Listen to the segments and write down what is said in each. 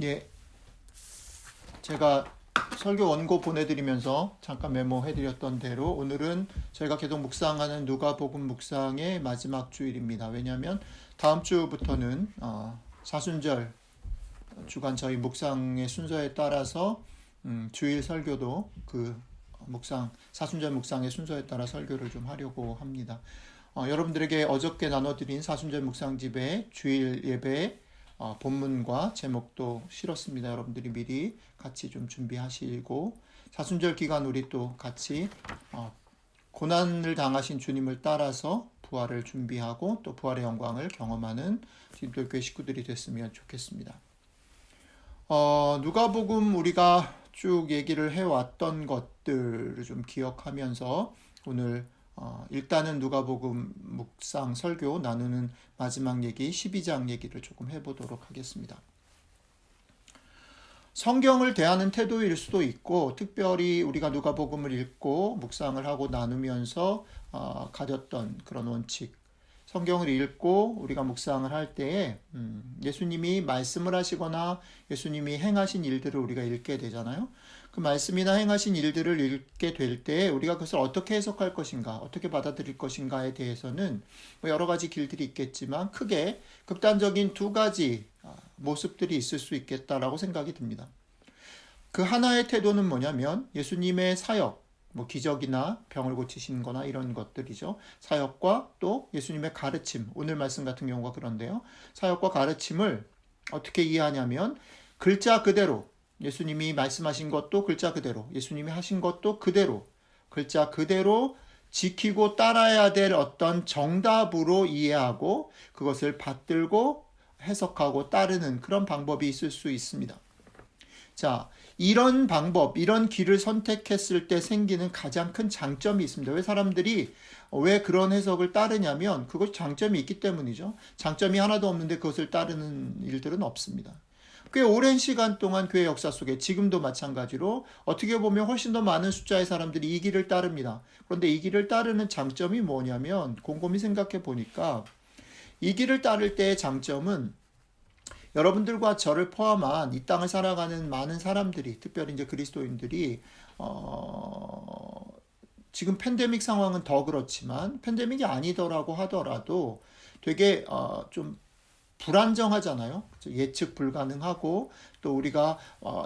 예, 제가 설교 원고 보내드리면서 잠깐 메모해드렸던 대로 오늘은 저희가 계속 묵상하는 누가복음 묵상의 마지막 주일입니다. 왜냐하면 다음 주부터는 사순절 주간 저희 묵상의 순서에 따라서 주일 설교도 그 사순절 묵상의 순서에 따라 설교를 좀 하려고 합니다. 여러분들에게 어저께 나눠드린 사순절 묵상집의 주일 예배 본문과 제목도 실었습니다. 여러분들이 미리 같이 좀 준비하시고 사순절 기간 우리 또 같이 고난을 당하신 주님을 따라서 부활을 준비하고 또 부활의 영광을 경험하는 기독교회 식구들이 됐으면 좋겠습니다. 누가복음 우리가 쭉 얘기를 해왔던 것들을 좀 기억하면서 오늘 일단은 누가복음 묵상 설교 나누는 마지막 얘기 12장 얘기를 조금 해보도록 하겠습니다. 성경을 대하는 태도일 수도 있고 특별히 우리가 누가복음을 읽고 묵상을 하고 나누면서 가졌던 그런 원칙, 성경을 읽고 우리가 묵상을 할 때에 예수님이 말씀을 하시거나 예수님이 행하신 일들을 우리가 읽게 되잖아요. 그 말씀이나 행하신 일들을 읽게 될 때 우리가 그것을 어떻게 해석할 것인가, 어떻게 받아들일 것인가에 대해서는 여러 가지 길들이 있겠지만 크게 극단적인 두 가지 모습들이 있을 수 있겠다라고 생각이 듭니다. 그 하나의 태도는 뭐냐면 예수님의 사역, 기적이나 병을 고치신 거나 이런 것들이죠. 사역과 또 예수님의 가르침, 오늘 말씀 같은 경우가 그런데요. 사역과 가르침을 어떻게 이해하냐면 글자 그대로 예수님이 말씀하신 것도 글자 그대로, 예수님이 하신 것도 그대로, 글자 그대로 지키고 따라야 될 어떤 정답으로 이해하고 그것을 받들고 해석하고 따르는 그런 방법이 있을 수 있습니다. 자, 이런 방법, 이런 길을 선택했을 때 생기는 가장 큰 장점이 있습니다. 왜 그런 해석을 따르냐면 그것이 장점이 있기 때문이죠. 장점이 하나도 없는데 그것을 따르는 일들은 없습니다. 꽤 오랜 시간 동안 교회 역사 속에 지금도 마찬가지로 어떻게 보면 훨씬 더 많은 숫자의 사람들이 이 길을 따릅니다. 그런데 이 길을 따르는 장점이 뭐냐면 곰곰이 생각해 보니까 이 길을 따를 때의 장점은 여러분들과 저를 포함한 이 땅을 살아가는 많은 사람들이, 특별히 이제 그리스도인들이 지금 팬데믹 상황은 더 그렇지만 팬데믹이 아니더라고 하더라도 되게 좀 불안정하잖아요. 예측 불가능하고 또 우리가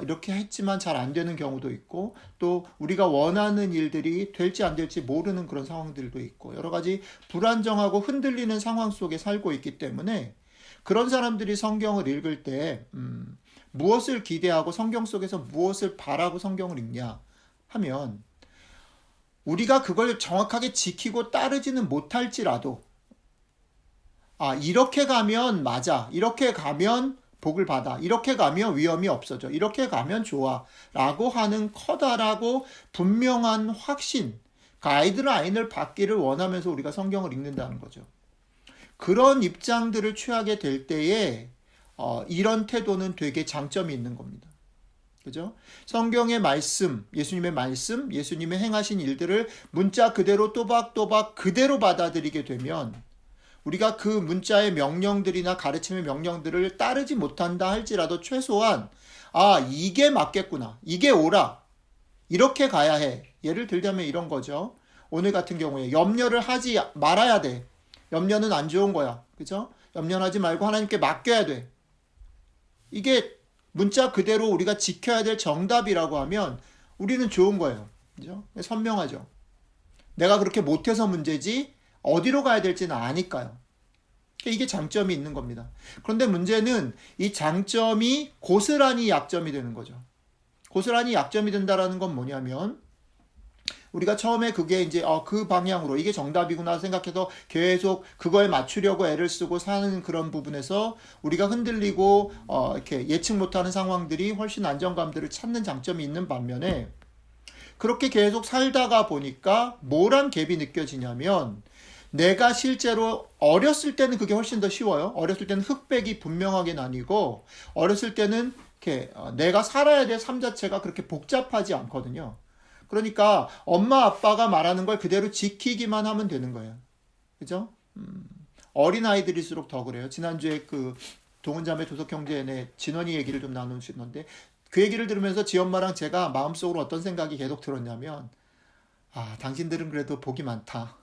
이렇게 했지만 잘 안 되는 경우도 있고 또 우리가 원하는 일들이 될지 안 될지 모르는 그런 상황들도 있고 여러 가지 불안정하고 흔들리는 상황 속에 살고 있기 때문에 그런 사람들이 성경을 읽을 때 무엇을 기대하고 성경 속에서 무엇을 바라고 성경을 읽냐 하면 우리가 그걸 정확하게 지키고 따르지는 못할지라도 이렇게 가면 맞아. 이렇게 가면 복을 받아. 이렇게 가면 위험이 없어져. 이렇게 가면 좋아. 라고 하는 커다라고 분명한 확신, 가이드라인을 받기를 원하면서 우리가 성경을 읽는다는 거죠. 그런 입장들을 취하게 될 때에 이런 태도는 되게 장점이 있는 겁니다. 그죠? 성경의 말씀, 예수님의 말씀, 예수님의 행하신 일들을 문자 그대로 또박또박 그대로 받아들이게 되면 우리가 그 문자의 명령들이나 가르침의 명령들을 따르지 못한다 할지라도 최소한 이게 맞겠구나. 이게 옳아. 이렇게 가야 해. 예를 들자면 이런 거죠. 오늘 같은 경우에 염려를 하지 말아야 돼. 염려는 안 좋은 거야. 그죠? 염려하지 말고 하나님께 맡겨야 돼. 이게 문자 그대로 우리가 지켜야 될 정답이라고 하면 우리는 좋은 거예요. 그죠? 선명하죠. 내가 그렇게 못해서 문제지 어디로 가야 될지는 아니까요. 이게 장점이 있는 겁니다. 그런데 문제는 이 장점이 고스란히 약점이 되는 거죠. 고스란히 약점이 된다라는 건 뭐냐면 우리가 처음에 그게 이제 그 방향으로 이게 정답이구나 생각해서 계속 그거에 맞추려고 애를 쓰고 사는 그런 부분에서 우리가 흔들리고 이렇게 예측 못하는 상황들이 훨씬 안정감들을 찾는 장점이 있는 반면에 그렇게 계속 살다가 보니까 뭐란 갭이 느껴지냐면 내가 실제로 어렸을 때는 그게 훨씬 더 쉬워요. 어렸을 때는 흑백이 분명하게 나뉘고 어렸을 때는 이렇게 내가 살아야 될 삶 자체가 그렇게 복잡하지 않거든요. 그러니까 엄마 아빠가 말하는 걸 그대로 지키기만 하면 되는 거예요. 그죠? 어린아이들일수록 더 그래요. 지난주에 그 동은자매 도석형제의 진원이 얘기를 좀 나누시는데 그 얘기를 들으면서 지 엄마랑 제가 마음속으로 어떤 생각이 계속 들었냐면 당신들은 그래도 복이 많다.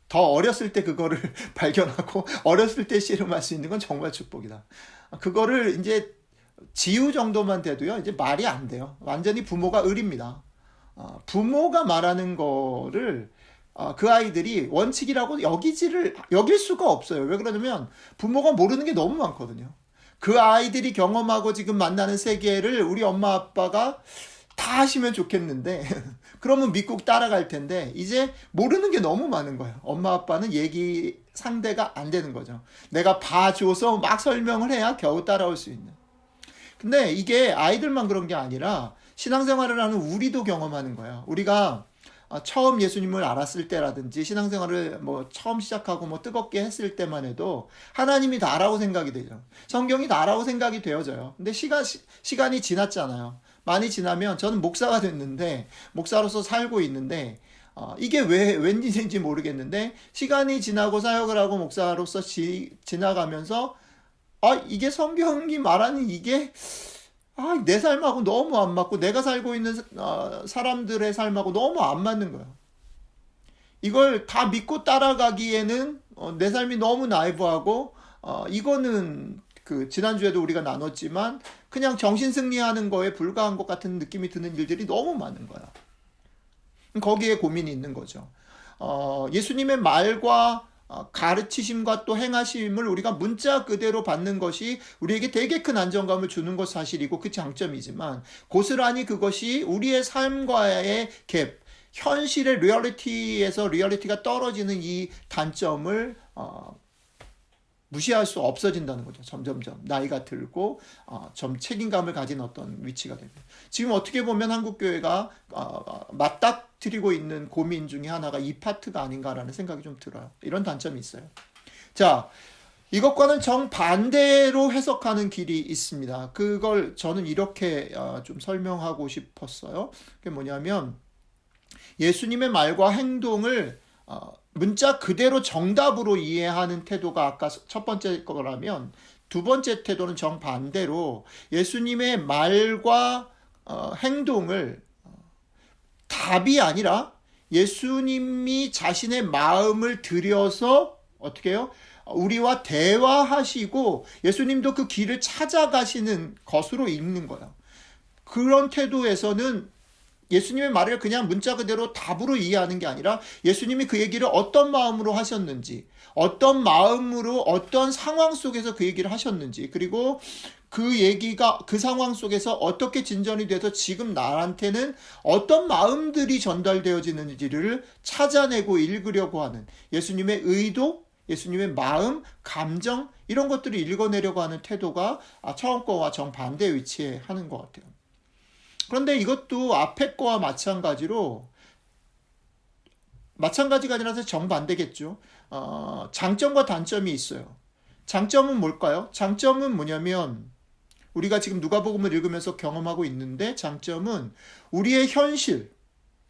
더 어렸을 때 그거를 발견하고 어렸을 때 씨름할 수 있는 건 정말 축복이다. 그거를 이제 지우 정도만 돼도요 이제 말이 안 돼요. 완전히 부모가 을입니다. 부모가 말하는 거를 그 아이들이 원칙이라고 여길 수가 없어요. 왜 그러냐면 부모가 모르는 게 너무 많거든요. 그 아이들이 경험하고 지금 만나는 세계를 우리 엄마 아빠가 다 하시면 좋겠는데 그러면 믿고 따라갈 텐데 이제 모르는 게 너무 많은 거예요. 엄마 아빠는 얘기 상대가 안 되는 거죠. 내가 봐줘서 막 설명을 해야 겨우 따라올 수 있는. 근데 이게 아이들만 그런 게 아니라 신앙생활을 하는 우리도 경험하는 거예요. 우리가 처음 예수님을 알았을 때라든지 신앙생활을 처음 시작하고 뜨겁게 했을 때만 해도 하나님이 다라고 생각이 되죠. 성경이 다라고 생각이 되어져요. 근데 시간이 지났잖아요. 많이 지나면 저는 목사가 됐는데 목사로서 살고 있는데 이게 웬일인지 모르겠는데 시간이 지나고 사역을 하고 목사로서 지나가면서 이게 성경이 말하는 이게 내 삶하고 너무 안 맞고 내가 살고 있는 사람들의 삶하고 너무 안 맞는 거예요. 이걸 다 믿고 따라가기에는 내 삶이 너무 나이브하고 이거는 지난주에도 우리가 나눴지만 그냥 정신승리하는 거에 불과한 것 같은 느낌이 드는 일들이 너무 많은 거야. 거기에 고민이 있는 거죠. 예수님의 말과 가르치심과 또 행하심을 우리가 문자 그대로 받는 것이 우리에게 되게 큰 안정감을 주는 것 사실이고 그 장점이지만 고스란히 그것이 우리의 삶과의 갭, 현실의 리얼리티에서 리얼리티가 떨어지는 이 단점을 무시할 수 없어진다는 거죠. 점점점 나이가 들고 좀 책임감을 가진 어떤 위치가 되고 지금 어떻게 보면 한국교회가 맞닥뜨리고 있는 고민 중에 하나가 이 파트가 아닌가라는 생각이 좀 들어요. 이런 단점이 있어요. 자, 이것과는 정반대로 해석하는 길이 있습니다. 그걸 저는 이렇게 좀 설명하고 싶었어요. 그게 뭐냐면 예수님의 말과 행동을 문자 그대로 정답으로 이해하는 태도가 아까 첫 번째 거라면 두 번째 태도는 정반대로 예수님의 말과 행동을 답이 아니라 예수님이 자신의 마음을 들여서 어떻게 해요? 우리와 대화하시고 예수님도 그 길을 찾아가시는 것으로 읽는 거예요. 그런 태도에서는 예수님의 말을 그냥 문자 그대로 답으로 이해하는 게 아니라 예수님이 그 얘기를 어떤 마음으로 하셨는지, 어떤 마음으로 어떤 상황 속에서 그 얘기를 하셨는지, 그리고 그 얘기가 그 상황 속에서 어떻게 진전이 돼서 지금 나한테는 어떤 마음들이 전달되어지는지를 찾아내고 읽으려고 하는 예수님의 의도, 예수님의 마음, 감정 이런 것들을 읽어내려고 하는 태도가 처음 거와 정반대 위치에 하는 것 같아요. 그런데 이것도 앞에 거와 마찬가지가 아니라서 정반대겠죠. 장점과 단점이 있어요. 장점은 뭘까요? 장점은 뭐냐면 우리가 지금 누가복음을 읽으면서 경험하고 있는데 장점은 우리의 현실,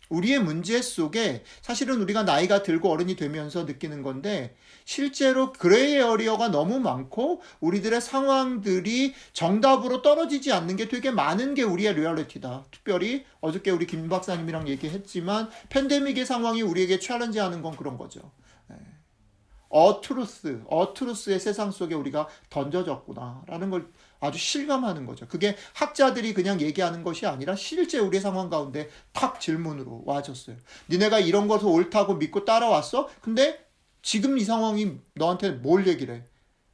우리의 문제 속에 사실은 우리가 나이가 들고 어른이 되면서 느끼는 건데 실제로 그레이 에리어가 너무 많고 우리들의 상황들이 정답으로 떨어지지 않는 게 되게 많은 게 우리의 리얼리티다. 특별히 어저께 우리 김 박사님이랑 얘기했지만 팬데믹의 상황이 우리에게 챌린지하는 건 그런 거죠. 어트루스의 세상 속에 우리가 던져졌구나라는 걸 아주 실감하는 거죠. 그게 학자들이 그냥 얘기하는 것이 아니라 실제 우리의 상황 가운데 탁 질문으로 와줬어요. 니네가 이런 것을 옳다고 믿고 따라왔어? 근데 지금 이 상황이 너한테 뭘 얘기를 해?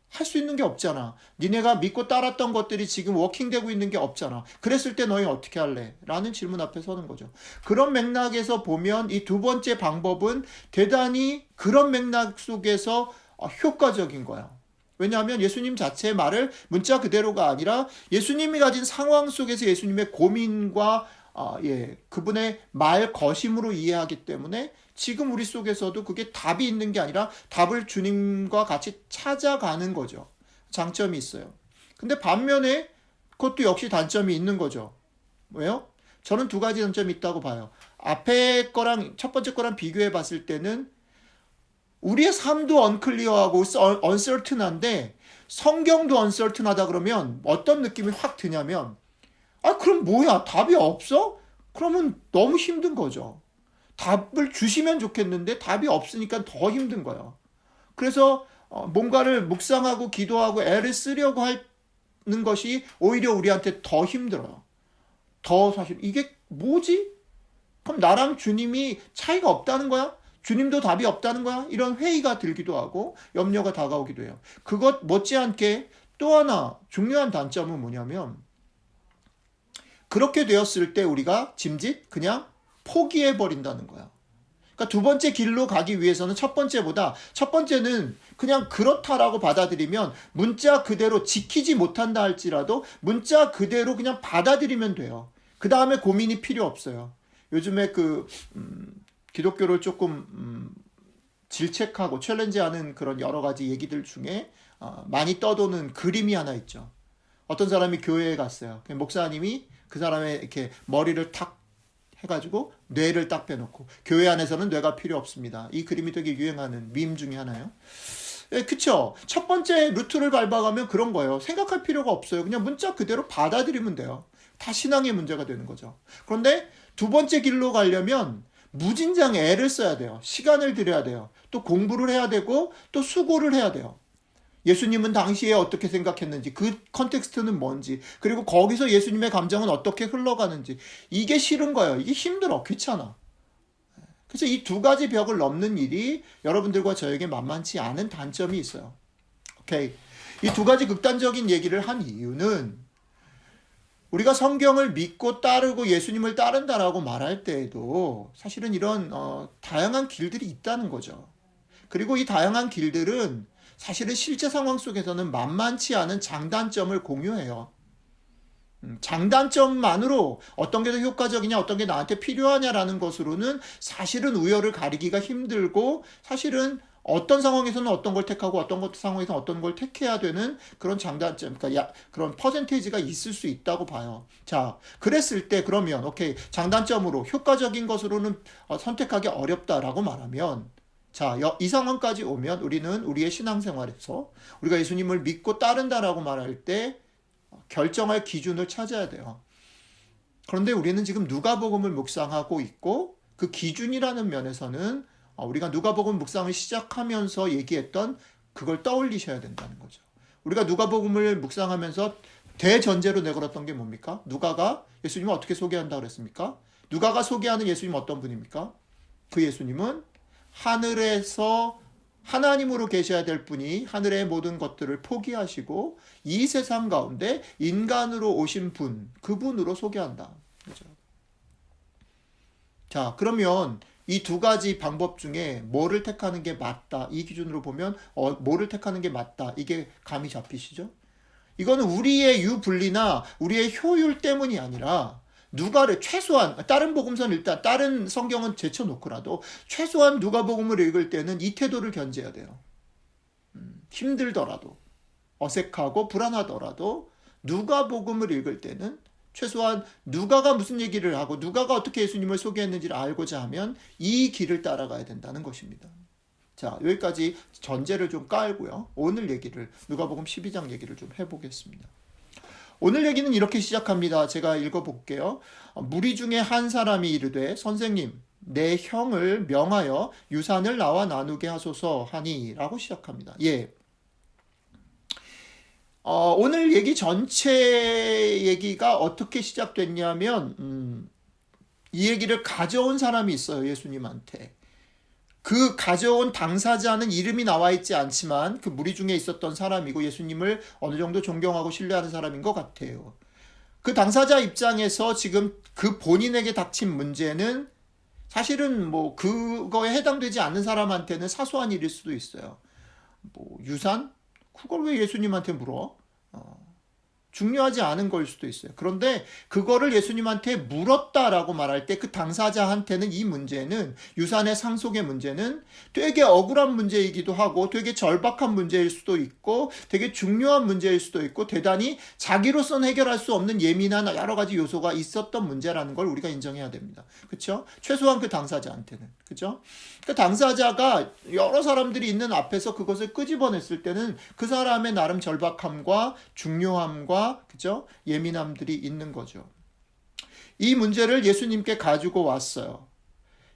할 수 있는 게 없잖아. 니네가 믿고 따랐던 것들이 지금 워킹되고 있는 게 없잖아. 그랬을 때 너희 어떻게 할래? 라는 질문 앞에 서는 거죠. 그런 맥락에서 보면 이 두 번째 방법은 대단히 그런 맥락 속에서 효과적인 거야. 왜냐하면 예수님 자체의 말을 문자 그대로가 아니라 예수님이 가진 상황 속에서 예수님의 고민과 그분의 말 거심으로 이해하기 때문에 지금 우리 속에서도 그게 답이 있는 게 아니라 답을 주님과 같이 찾아가는 거죠. 장점이 있어요. 근데 반면에 그것도 역시 단점이 있는 거죠. 왜요? 저는 두 가지 단점이 있다고 봐요. 앞에 거랑 첫 번째 거랑 비교해 봤을 때는 우리의 삶도 언클리어하고 uncertain한데 성경도 uncertain하다 그러면 어떤 느낌이 확 드냐면, 아, 그럼 뭐야? 답이 없어? 그러면 너무 힘든 거죠. 답을 주시면 좋겠는데 답이 없으니까 더 힘든 거예요. 그래서 뭔가를 묵상하고 기도하고 애를 쓰려고 하는 것이 오히려 우리한테 더 힘들어요. 더 사실 이게 뭐지? 그럼 나랑 주님이 차이가 없다는 거야? 주님도 답이 없다는 거야? 이런 회의가 들기도 하고 염려가 다가오기도 해요. 그것 못지않게 또 하나 중요한 단점은 뭐냐면, 그렇게 되었을 때 우리가 짐짓 그냥 포기해버린다는 거야. 그러니까 두 번째 길로 가기 위해서는 첫 번째는 그냥 그렇다라고 받아들이면, 문자 그대로 지키지 못한다 할지라도 문자 그대로 그냥 받아들이면 돼요. 그 다음에 고민이 필요 없어요. 요즘에 기독교를 조금 질책하고 챌린지하는 그런 여러 가지 얘기들 중에 많이 떠도는 그림이 하나 있죠. 어떤 사람이 교회에 갔어요. 목사님이 그 사람의 이렇게 머리를 탁 해가지고 뇌를 딱 빼놓고, 교회 안에서는 뇌가 필요 없습니다. 이 그림이 되게 유행하는 밈 중에 하나예요. 그쵸? 첫 번째 루트를 밟아가면 그런 거예요. 생각할 필요가 없어요. 그냥 문자 그대로 받아들이면 돼요. 다 신앙의 문제가 되는 거죠. 그런데 두 번째 길로 가려면 무진장 애를 써야 돼요. 시간을 들여야 돼요. 또 공부를 해야 되고 또 수고를 해야 돼요. 예수님은 당시에 어떻게 생각했는지, 그 컨텍스트는 뭔지, 그리고 거기서 예수님의 감정은 어떻게 흘러가는지, 이게 싫은 거예요. 이게 힘들어. 귀찮아. 그래서 이 두 가지 벽을 넘는 일이 여러분들과 저에게 만만치 않은 단점이 있어요. 오케이. 이 두 가지 극단적인 얘기를 한 이유는, 우리가 성경을 믿고 따르고 예수님을 따른다라고 말할 때에도 사실은 이런 다양한 길들이 있다는 거죠. 그리고 이 다양한 길들은 사실은 실제 상황 속에서는 만만치 않은 장단점을 공유해요. 장단점만으로 어떤 게 더 효과적이냐, 어떤 게 나한테 필요하냐라는 것으로는 사실은 우열을 가리기가 힘들고, 사실은 어떤 상황에서는 어떤 걸 택하고 어떤 상황에서는 어떤 걸 택해야 되는 그런 장단점, 그러니까 그런 퍼센테이지가 있을 수 있다고 봐요. 자, 그랬을 때 그러면 오케이, 장단점으로 효과적인 것으로는 선택하기 어렵다라고 말하면, 자, 이 상황까지 오면 우리는 우리의 신앙생활에서 우리가 예수님을 믿고 따른다라고 말할 때 결정할 기준을 찾아야 돼요. 그런데 우리는 지금 누가복음을 묵상하고 있고, 그 기준이라는 면에서는 우리가 누가복음 묵상을 시작하면서 얘기했던 그걸 떠올리셔야 된다는 거죠. 우리가 누가복음을 묵상하면서 대전제로 내걸었던 게 뭡니까? 누가가 예수님을 어떻게 소개한다고 그랬습니까? 누가가 소개하는 예수님은 어떤 분입니까? 그 예수님은 하늘에서 하나님으로 계셔야 될 분이 하늘의 모든 것들을 포기하시고 이 세상 가운데 인간으로 오신 분, 그분으로 소개한다. 그렇죠? 자, 그러면 이 두 가지 방법 중에 뭐를 택하는 게 맞다, 이 기준으로 보면 뭐를 택하는 게 맞다, 이게 감이 잡히시죠? 이거는 우리의 유불리나 우리의 효율 때문이 아니라, 누가를 최소한, 다른 복음서는 일단 다른 성경은 제쳐놓고라도 최소한 누가복음을 읽을 때는 이 태도를 견제해야 돼요. 힘들더라도, 어색하고 불안하더라도 누가복음을 읽을 때는 최소한 누가가 무슨 얘기를 하고 누가가 어떻게 예수님을 소개했는지를 알고자 하면 이 길을 따라가야 된다는 것입니다. 자, 여기까지 전제를 좀 깔고요. 오늘 얘기를, 누가복음 12장 얘기를 좀 해보겠습니다. 오늘 얘기는 이렇게 시작합니다. 제가 읽어볼게요. 무리 중에 한 사람이 이르되, 선생님, 내 형을 명하여 유산을 나와 나누게 하소서 하니, 라고 시작합니다. 예. 오늘 얘기 전체 얘기가 어떻게 시작됐냐면, 이 얘기를 가져온 사람이 있어요. 예수님한테. 그 가져온 당사자는 이름이 나와 있지 않지만 그 무리 중에 있었던 사람이고 예수님을 어느 정도 존경하고 신뢰하는 사람인 것 같아요. 그 당사자 입장에서 지금 그 본인에게 닥친 문제는 사실은 뭐 그거에 해당되지 않는 사람한테는 사소한 일일 수도 있어요. 뭐 유산? 그걸 왜 예수님한테 물어? 중요하지 않은 걸 수도 있어요. 그런데 그거를 예수님한테 물었다라고 말할 때 그 당사자한테는 이 문제는, 유산의 상속의 문제는 되게 억울한 문제이기도 하고 되게 절박한 문제일 수도 있고 되게 중요한 문제일 수도 있고 대단히 자기로서는 해결할 수 없는 예민한 여러 가지 요소가 있었던 문제라는 걸 우리가 인정해야 됩니다. 그렇죠? 최소한 그 당사자한테는. 그렇죠? 그 당사자가 여러 사람들이 있는 앞에서 그것을 끄집어냈을 때는 그 사람의 나름 절박함과 중요함과, 그죠? 예민함들이 있는 거죠. 이 문제를 예수님께 가지고 왔어요.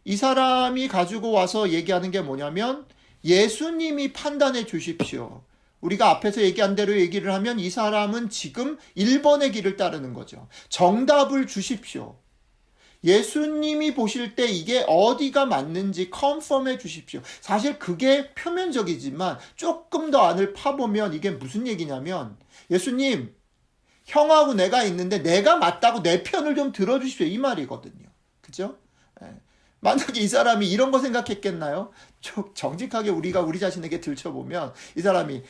이 사람이 가지고 와서 얘기하는 게 뭐냐면 예수님이 판단해 주십시오. 우리가 앞에서 얘기한 대로 얘기를 하면 이 사람은 지금 1번의 길을 따르는 거죠. 정답을 주십시오. 예수님이 보실 때 이게 어디가 맞는지 컨펌해 주십시오. 사실 그게 표면적이지만 조금 더 안을 파보면 이게 무슨 얘기냐면, 예수님, 형하고 내가 있는데 내가 맞다고 내 편을 좀 들어주십시오, 이 말이거든요. 그죠? 만약에 이 사람이 이런 거 생각했겠나요? 정직하게 우리가 우리 자신에게 들춰보면 이 사람이,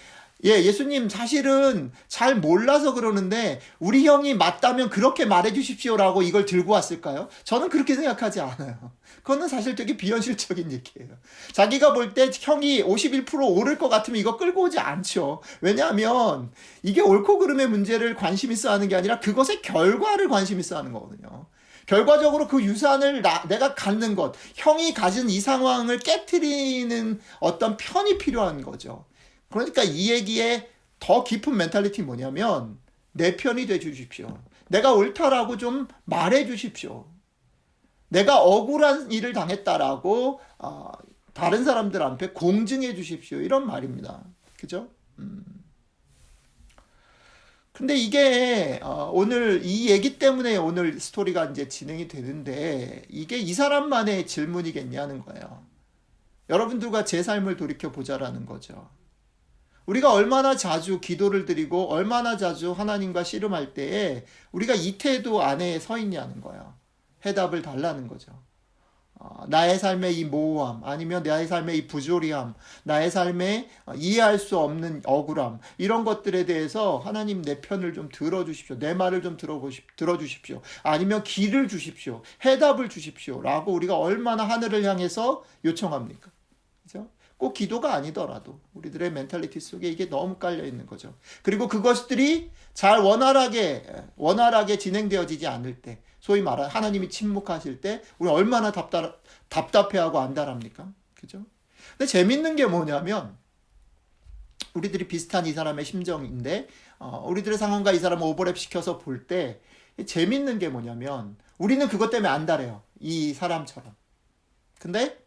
예수님 사실은 잘 몰라서 그러는데 우리 형이 맞다면 그렇게 말해 주십시오라고 이걸 들고 왔을까요? 저는 그렇게 생각하지 않아요. 그거는 사실 되게 비현실적인 얘기예요. 자기가 볼 때 형이 51% 오를 것 같으면 이거 끌고 오지 않죠. 왜냐하면 이게 옳고 그름의 문제를 관심 있어 하는 게 아니라 그것의 결과를 관심 있어 하는 거거든요. 결과적으로 그 유산을 내가 갖는 것, 형이 가진 이 상황을 깨트리는 어떤 편이 필요한 거죠. 그러니까 이 얘기의 더 깊은 멘탈리티 뭐냐면 내 편이 돼 주십시오. 내가 옳다라고 좀 말해 주십시오. 내가 억울한 일을 당했다라고 다른 사람들 앞에 공증해 주십시오. 이런 말입니다. 그죠? 근데 이게 오늘 이 얘기 때문에 오늘 스토리가 이제 진행이 되는데 이게 이 사람만의 질문이겠냐는 거예요. 여러분들과 제 삶을 돌이켜 보자라는 거죠. 우리가 얼마나 자주 기도를 드리고 얼마나 자주 하나님과 씨름할 때에 우리가 이 태도 안에 서 있냐는 거예요. 해답을 달라는 거죠. 나의 삶의 이 모호함, 아니면 나의 삶의 이 부조리함, 나의 삶에 이해할 수 없는 억울함, 이런 것들에 대해서 하나님 내 편을 좀 들어주십시오. 내 말을 좀 들어주십시오. 아니면 길을 주십시오. 해답을 주십시오. 라고 우리가 얼마나 하늘을 향해서 요청합니까? 그죠? 꼭 기도가 아니더라도 우리들의 멘탈리티 속에 이게 너무 깔려 있는 거죠. 그리고 그것들이 잘 원활하게 진행되어지지 않을 때, 소위 말하는 하나님이 침묵하실 때 우리 얼마나 답답해하고 안달합니까? 그죠? 근데 재밌는 게 뭐냐면 우리들이 비슷한 이 사람의 심정인데 우리들의 상황과 이 사람을 오버랩 시켜서 볼 때 재밌는 게 뭐냐면 우리는 그것 때문에 안달해요. 이 사람처럼. 근데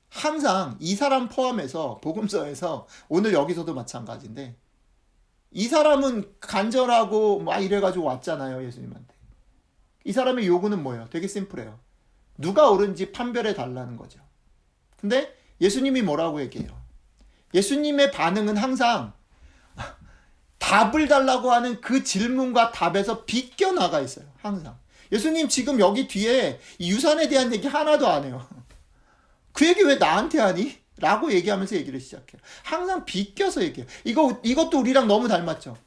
항상 이 사람 포함해서 복음서에서 오늘 여기서도 마찬가지인데 이 사람은 간절하고 막 이래가지고 왔잖아요. 예수님한테. 이 사람의 요구는 뭐예요? 되게 심플해요. 누가 옳은지 판별해 달라는 거죠. 근데 예수님이 뭐라고 얘기해요? 예수님의 반응은 항상 답을 달라고 하는 그 질문과 답에서 비껴나가 있어요. 항상. 예수님 지금 여기 뒤에 이 유산에 대한 얘기 하나도 안 해요. 그 얘기 왜 나한테 하니? 라고 얘기하면서 얘기를 시작해요. 항상 비껴서 얘기해요. 이것도 우리랑 너무 닮았죠.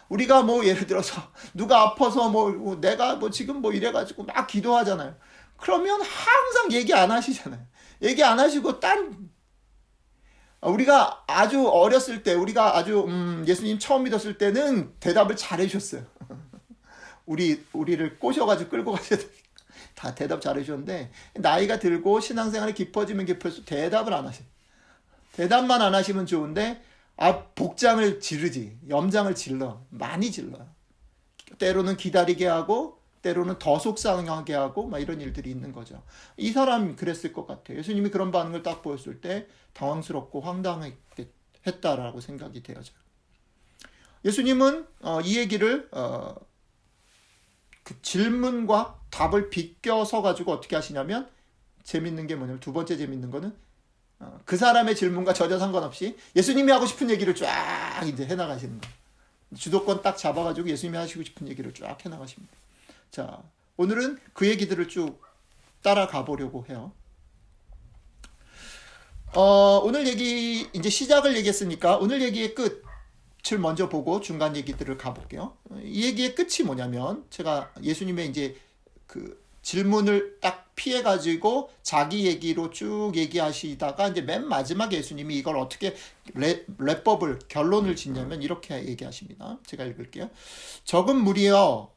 우리가 뭐 예를 들어서 누가 아파서 뭐 내가 뭐 지금 뭐 이래가지고 막 기도하잖아요. 그러면 항상 얘기 안 하시잖아요. 얘기 안 하시고 우리가 아주 어렸을 때 우리가 아주 예수님 처음 믿었을 때는 대답을 잘 해주셨어요. 우리를 꼬셔가지고 끌고 가셔야 되니까 다 대답 잘 해주셨는데 나이가 들고 신앙생활이 깊어지면 깊을수록 대답을 안 하셔요. 대답만 안 하시면 좋은데 복장을 지르지, 염장을 질러, 많이 질러요. 때로는 기다리게 하고 때로는 더 속상하게 하고 막 이런 일들이 있는 거죠. 이 사람 그랬을 것 같아요. 예수님이 그런 반응을 딱 보였을 때 당황스럽고 황당했다라고 생각이 되어져요. 예수님은 이 얘기를 그 질문과 답을 비껴서 가지고 어떻게 하시냐면 재밌는 게 뭐냐면 두 번째 재밌는 거는 그 사람의 질문과 전혀 상관없이 예수님이 하고 싶은 얘기를 쫙 이제 해나가시는 거예요. 주도권 딱 잡아가지고 예수님이 하시고 싶은 얘기를 쫙 해나가십니다. 자, 오늘은 그 얘기들을 쭉 따라가 보려고 해요. 오늘 얘기 이제 시작을 얘기했으니까 오늘 얘기의 끝. 빛을 먼저 보고 중간 얘기들을 가볼게요. 이 얘기의 끝이 뭐냐면 제가 예수님의 이제 그 질문을 딱 피해가지고 자기 얘기로 쭉 얘기하시다가 이제 맨 마지막에 예수님이 이걸 어떻게 랩법을 결론을 짓냐면 이렇게 얘기하십니다. 제가 읽을게요. 적은 무리여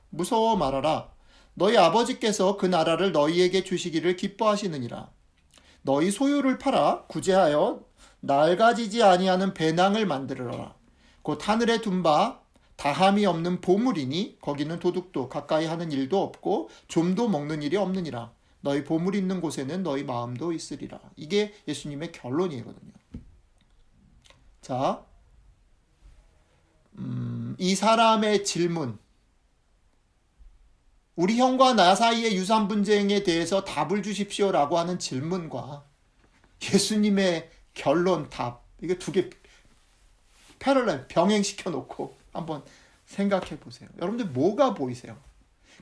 무서워 말아라. 너희 아버지께서 그 나라를 너희에게 주시기를 기뻐하시느니라. 너희 소유를 팔아 구제하여 낡아지지 아니하는 배낭을 만들어라. 곧 하늘에 둔 바 다함이 없는 보물이니 거기는 도둑도 가까이 하는 일도 없고 좀도 먹는 일이 없느니라. 너희 보물 있는 곳에는 너희 마음도 있으리라. 이게 예수님의 결론이거든요. 자, 이 사람의 질문, 우리 형과 나 사이의 유산 분쟁에 대해서 답을 주십시오라고 하는 질문과 예수님의 결론 답, 이게 두 개 패럴렐 병행시켜 놓고 한번 생각해 보세요. 여러분들 뭐가 보이세요?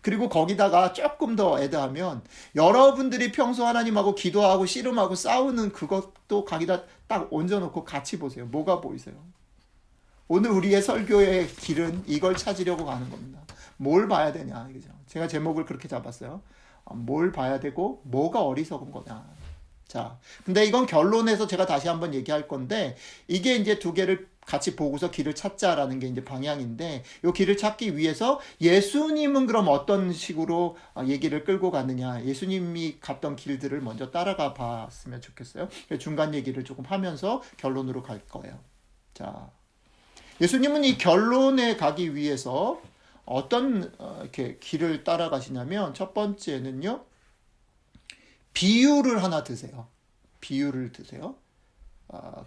그리고 거기다가 조금 더 애드하면 여러분들이 평소 하나님하고 기도하고 씨름하고 싸우는 그것도 거기다 딱 얹어놓고 같이 보세요. 뭐가 보이세요? 오늘 우리의 설교의 길은 이걸 찾으려고 가는 겁니다. 뭘 봐야 되냐, 그죠? 제가 제목을 그렇게 잡았어요. 뭘 봐야 되고 뭐가 어리석은 거냐. 자, 근데 이건 결론에서 제가 다시 한번 얘기할 건데 이게 이제 두 개를 같이 보고서 길을 찾자라는 게 이제 방향인데 이 길을 찾기 위해서 예수님은 그럼 어떤 식으로 얘기를 끌고 갔느냐, 예수님이 갔던 길들을 먼저 따라가 봤으면 좋겠어요. 중간 얘기를 조금 하면서 결론으로 갈 거예요. 자, 예수님은 이 결론에 가기 위해서 어떤 이렇게 길을 따라가시냐면 첫 번째는요, 비유를 하나 드세요. 비유를 드세요.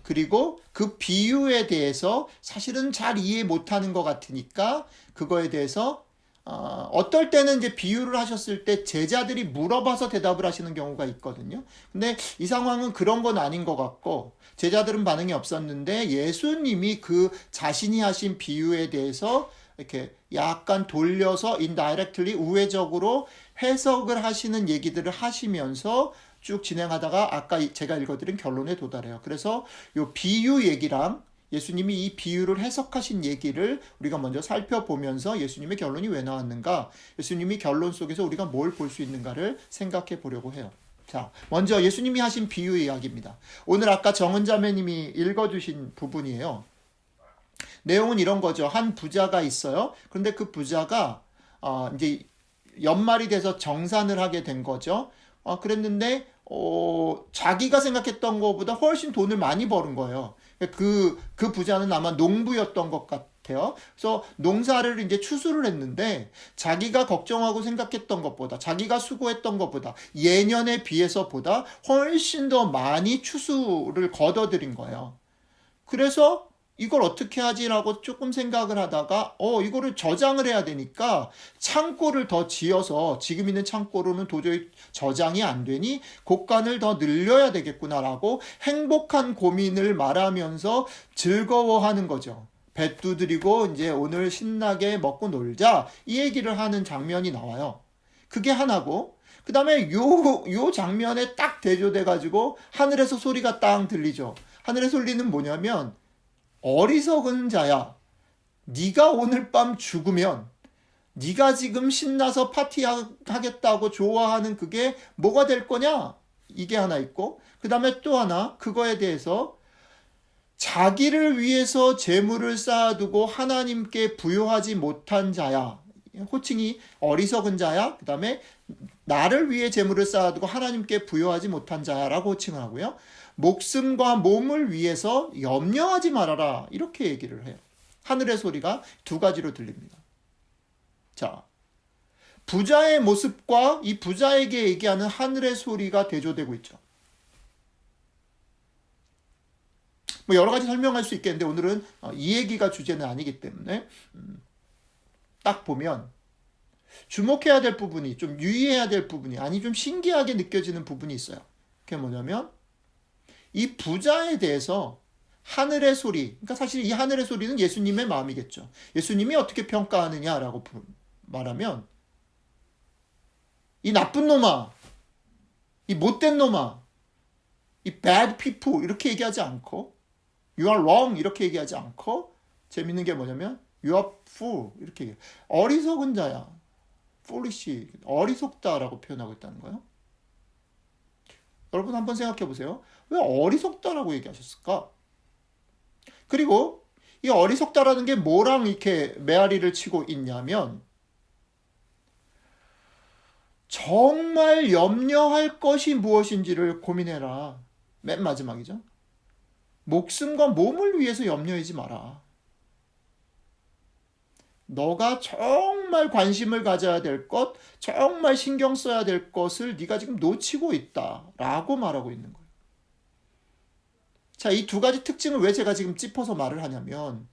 그리고 그 비유에 대해서 사실은 잘 이해 못하는 것 같으니까 그거에 대해서 어떨 때는 이제 비유를 하셨을 때 제자들이 물어봐서 대답을 하시는 경우가 있거든요. 근데 이 상황은 그런 건 아닌 것 같고 제자들은 반응이 없었는데 예수님이 그 자신이 하신 비유에 대해서 이렇게 약간 돌려서 indirectly 우회적으로 해석을 하시는 얘기들을 하시면서 쭉 진행하다가 아까 제가 읽어드린 결론에 도달해요. 그래서 이 비유 얘기랑 예수님이 이 비유를 해석하신 얘기를 우리가 먼저 살펴보면서 예수님의 결론이 왜 나왔는가, 예수님이 결론 속에서 우리가 뭘 볼 수 있는가를 생각해 보려고 해요. 자, 먼저 예수님이 하신 비유 이야기입니다. 오늘 아까 정은 자매님이 읽어주신 부분이에요. 내용은 이런 거죠. 한 부자가 있어요. 그런데 그 부자가 이제 연말이 돼서 정산을 하게 된 거죠. 그랬는데 자기가 생각했던 것보다 훨씬 돈을 많이 버는 거예요. 그 부자는 아마 농부였던 것 같아요. 그래서 농사를 이제 추수를 했는데 자기가 걱정하고 생각했던 것보다, 자기가 수고했던 것보다, 예년에 비해서보다 훨씬 더 많이 추수를 거둬들인 거예요. 그래서 이걸 어떻게 하지라고 조금 생각을 하다가 이거를 저장을 해야 되니까 창고를 더 지어서, 지금 있는 창고로는 도저히 저장이 안 되니 곳간을 더 늘려야 되겠구나라고 행복한 고민을 말하면서 즐거워하는 거죠. 배 두드리고 이제 오늘 신나게 먹고 놀자, 이 얘기를 하는 장면이 나와요. 그게 하나고, 그 다음에 요 장면에 딱 대조돼 가지고 하늘에서 소리가 땅 들리죠. 하늘의 소리는 뭐냐면, 어리석은 자야, 네가 오늘 밤 죽으면 네가 지금 신나서 파티하겠다고 좋아하는 그게 뭐가 될 거냐? 이게 하나 있고, 그 다음에 또 하나, 그거에 대해서 자기를 위해서 재물을 쌓아두고 하나님께 부요하지 못한 자야, 호칭이 어리석은 자야, 그 다음에 나를 위해 재물을 쌓아두고 하나님께 부요하지 못한 자야라고 호칭을 하고요. 목숨과 몸을 위해서 염려하지 말아라, 이렇게 얘기를 해요. 하늘의 소리가 두 가지로 들립니다. 자, 부자의 모습과 이 부자에게 얘기하는 하늘의 소리가 대조되고 있죠. 뭐 여러 가지 설명할 수 있겠는데 오늘은 이 얘기가 주제는 아니기 때문에 딱 보면 주목해야 될 부분이, 좀 유의해야 될 부분이, 아니 좀 신기하게 느껴지는 부분이 있어요. 그게 뭐냐면 이 부자에 대해서 하늘의 소리, 그러니까 사실 이 하늘의 소리는 예수님의 마음이겠죠. 예수님이 어떻게 평가하느냐라고 말하면, 이 나쁜 놈아, 이 못된 놈아, 이 bad people 이렇게 얘기하지 않고 You are wrong 이렇게 얘기하지 않고 재밌는 게 뭐냐면 You are fool 이렇게 얘기해요. 어리석은 자야. foolish 어리석다라고 표현하고 있다는 거예요. 여러분 한번 생각해 보세요. 왜 어리석다라고 얘기하셨을까? 그리고 이 어리석다라는 게 뭐랑 이렇게 메아리를 치고 있냐면 정말 염려할 것이 무엇인지를 고민해라. 맨 마지막이죠. 목숨과 몸을 위해서 염려하지 마라. 너가 정말 관심을 가져야 될 것, 정말 신경 써야 될 것을 네가 지금 놓치고 있다라고 말하고 있는 거예요. 자, 이 두 가지 특징을 왜 제가 지금 짚어서 말을 하냐면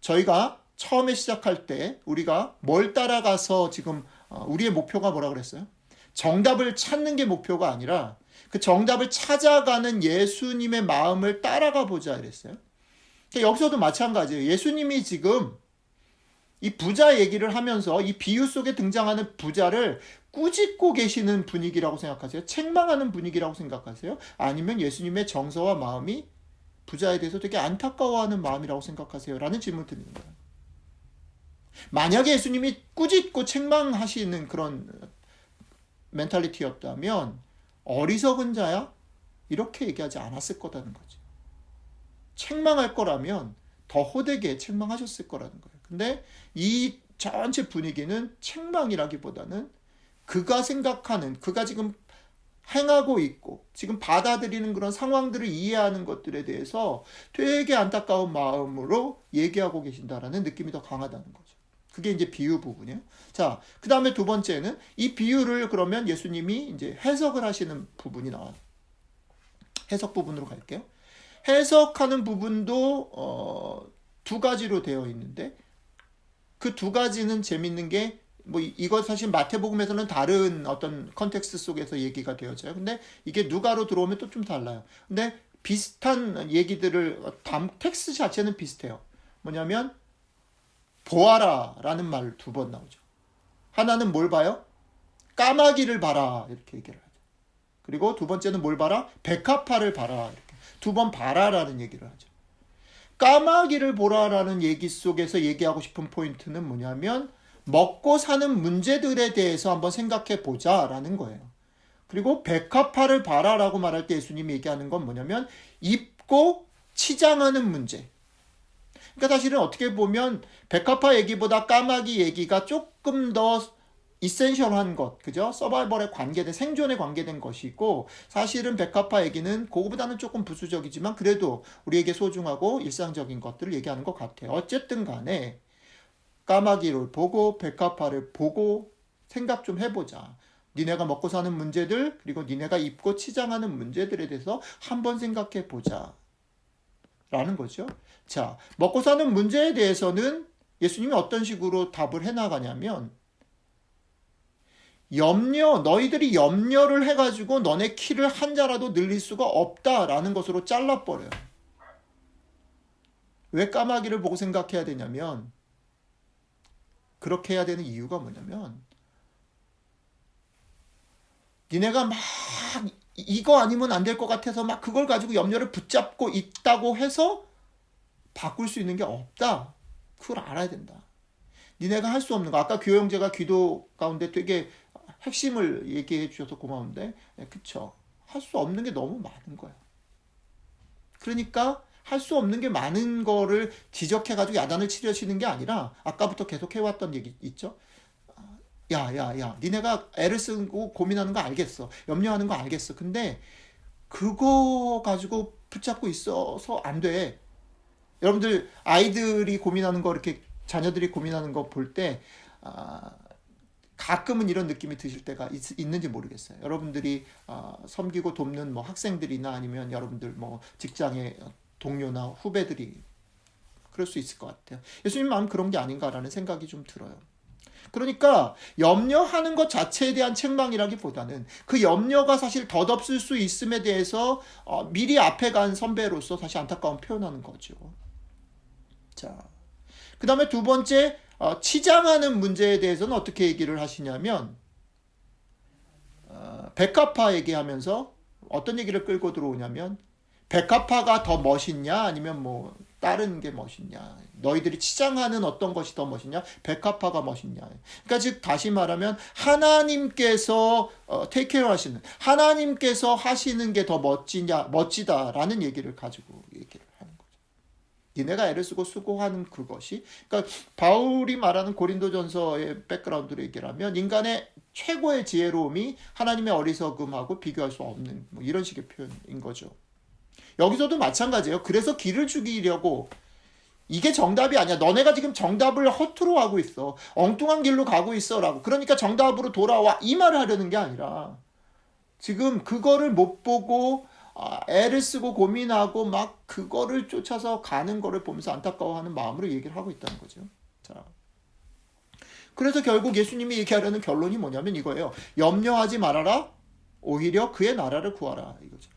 저희가 처음에 시작할 때 우리가 뭘 따라가서 지금 우리의 목표가 뭐라 그랬어요? 정답을 찾는 게 목표가 아니라 그 정답을 찾아가는 예수님의 마음을 따라가 보자 이랬어요. 여기서도 마찬가지예요. 예수님이 지금 이 부자 얘기를 하면서 이 비유 속에 등장하는 부자를 꾸짖고 계시는 분위기라고 생각하세요? 책망하는 분위기라고 생각하세요? 아니면 예수님의 정서와 마음이 부자에 대해서 되게 안타까워하는 마음이라고 생각하세요? 라는 질문을 드리는 거예요. 만약에 예수님이 꾸짖고 책망하시는 그런 멘탈리티였다면 어리석은 자야? 이렇게 얘기하지 않았을 거라는 거죠. 책망할 거라면 더 호되게 책망하셨을 거라는 거예요. 근데 이 전체 분위기는 책망이라기보다는 그가 생각하는, 그가 지금 행하고 있고 지금 받아들이는 그런 상황들을 이해하는 것들에 대해서 되게 안타까운 마음으로 얘기하고 계신다라는 느낌이 더 강하다는 거죠. 그게 이제 비유 부분이에요. 자, 그 다음에 두 번째는 이 비유를 그러면 예수님이 이제 해석을 하시는 부분이 나와요. 해석 부분으로 갈게요. 해석하는 부분도 두 가지로 되어 있는데 그 두 가지는 재밌는 게 뭐 이거 사실 마태복음에서는 다른 어떤 컨텍스트 속에서 얘기가 되어져요. 근데 이게 누가로 들어오면 또 좀 달라요. 근데 비슷한 얘기들을 텍스트 자체는 비슷해요. 뭐냐면 보아라 라는 말 두 번 나오죠. 하나는 뭘 봐요? 까마귀를 봐라 이렇게 얘기를 하죠. 그리고 두 번째는 뭘 봐라? 백합화를 봐라 이렇게 두 번 봐라라는 얘기를 하죠. 까마귀를 보라라는 얘기 속에서 얘기하고 싶은 포인트는 뭐냐면 먹고 사는 문제들에 대해서 한번 생각해 보자라는 거예요. 그리고 백합화를 봐라라고 말할 때 예수님이 얘기하는 건 뭐냐면 입고 치장하는 문제. 그러니까 사실은 어떻게 보면 백합화 얘기보다 까마귀 얘기가 조금 더 이센셜한 것, 그죠? 서바이벌에 관계된, 생존에 관계된 것이고 사실은 백합화 얘기는 그거보다는 조금 부수적이지만 그래도 우리에게 소중하고 일상적인 것들을 얘기하는 것 같아요. 어쨌든 간에 까마귀를 보고 백합화를 보고 생각 좀 해보자. 니네가 먹고 사는 문제들 그리고 니네가 입고 치장하는 문제들에 대해서 한번 생각해 보자 라는 거죠. 자, 먹고 사는 문제에 대해서는 예수님이 어떤 식으로 답을 해나가냐면 너희들이 염려를 해가지고 너네 키를 한 자라도 늘릴 수가 없다라는 것으로 잘라버려요. 왜 까마귀를 보고 생각해야 되냐면 그렇게 해야 되는 이유가 뭐냐면 니네가 막 이거 아니면 안 될 것 같아서 막 그걸 가지고 염려를 붙잡고 있다고 해서 바꿀 수 있는 게 없다. 그걸 알아야 된다. 니네가 할 수 없는 거. 아까 교회 형제가 기도 가운데 되게 핵심을 얘기해 주셔서 고마운데 그쵸. 할 수 없는 게 너무 많은 거예요. 그러니까 할 수 없는 게 많은 거를 지적해가지고 야단을 치려시는 게 아니라 아까부터 계속 해왔던 얘기 있죠. 야, 니네가 애를 쓰고 고민하는 거 알겠어. 염려하는 거 알겠어. 근데 그거 가지고 붙잡고 있어서 안 돼. 여러분들 아이들이 고민하는 거 이렇게 자녀들이 고민하는 거 볼 때 가끔은 이런 느낌이 드실 때가 있는지 모르겠어요. 여러분들이 섬기고 돕는 뭐 학생들이나 아니면 여러분들 뭐 직장의 동료나 후배들이 그럴 수 있을 것 같아요. 예수님 마음 그런 게 아닌가라는 생각이 좀 들어요. 그러니까 염려하는 것 자체에 대한 책망이라기보다는 그 염려가 사실 덧없을 수 있음에 대해서 미리 앞에 간 선배로서 사실 안타까움 표현하는 거죠. 자, 그 다음에 두 번째 치장하는 문제에 대해서는 어떻게 얘기를 하시냐면 백합화 얘기하면서 어떤 얘기를 끌고 들어오냐면 백합화가 더 멋있냐? 아니면 뭐 다른 게 멋있냐? 너희들이 치장하는 어떤 것이 더 멋있냐? 백합화가 멋있냐? 그러니까 즉 다시 말하면 하나님께서 테이크케어 하시는, 하나님께서 하시는 게 더 멋지다라는 얘기를 가지고 얘기를 하는 거죠. 니네가 애를 쓰고 수고하는 그것이, 그러니까 바울이 말하는 고린도전서의 백그라운드로 얘기를 하면 인간의 최고의 지혜로움이 하나님의 어리석음하고 비교할 수 없는 뭐 이런 식의 표현인 거죠. 여기서도 마찬가지예요. 그래서 길을 죽이려고, 이게 정답이 아니야. 너네가 지금 정답을 허투루 하고 있어. 엉뚱한 길로 가고 있어. 라고. 그러니까 정답으로 돌아와. 이 말을 하려는 게 아니라, 지금 그거를 못 보고, 애를 쓰고 고민하고 막 그거를 쫓아서 가는 거를 보면서 안타까워하는 마음으로 얘기를 하고 있다는 거죠. 자. 그래서 결국 예수님이 얘기하려는 결론이 뭐냐면 이거예요. 염려하지 말아라. 오히려 그의 나라를 구하라. 이거죠.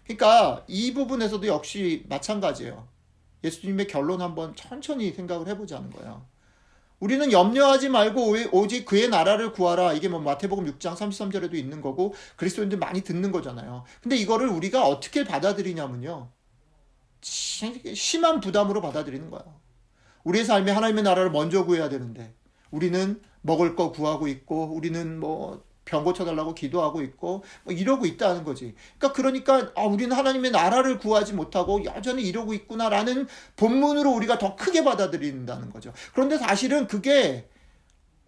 그러니까 이 부분에서도 역시 마찬가지예요. 예수님의 결론 한번 천천히 생각을 해보자는 거예요. 우리는 염려하지 말고 오직 그의 나라를 구하라. 이게 뭐 마태복음 6장 33절에도 있는 거고 그리스도인들 많이 듣는 거잖아요. 근데 이거를 우리가 어떻게 받아들이냐면요. 심한 부담으로 받아들이는 거예요. 우리의 삶에 하나님의 나라를 먼저 구해야 되는데 우리는 먹을 거 구하고 있고 우리는 뭐 병 고쳐달라고 기도하고 있고 뭐 이러고 있다는 거지. 그러니까 우리는 하나님의 나라를 구하지 못하고 여전히 이러고 있구나라는 본문으로 우리가 더 크게 받아들인다는 거죠. 그런데 사실은 그게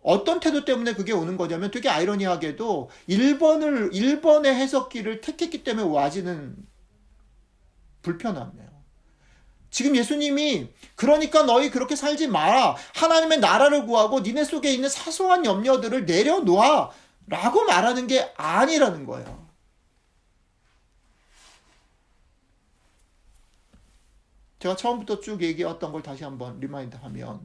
어떤 태도 때문에 그게 오는 거냐면 되게 아이러니하게도 1번의 해석기를 택했기 때문에 와지는 불편함이에요. 지금 예수님이 그러니까 너희 그렇게 살지 마라. 하나님의 나라를 구하고 니네 속에 있는 사소한 염려들을 내려놓아. 라고 말하는 게 아니라는 거예요. 제가 처음부터 쭉 얘기해왔던 걸 다시 한번 리마인드 하면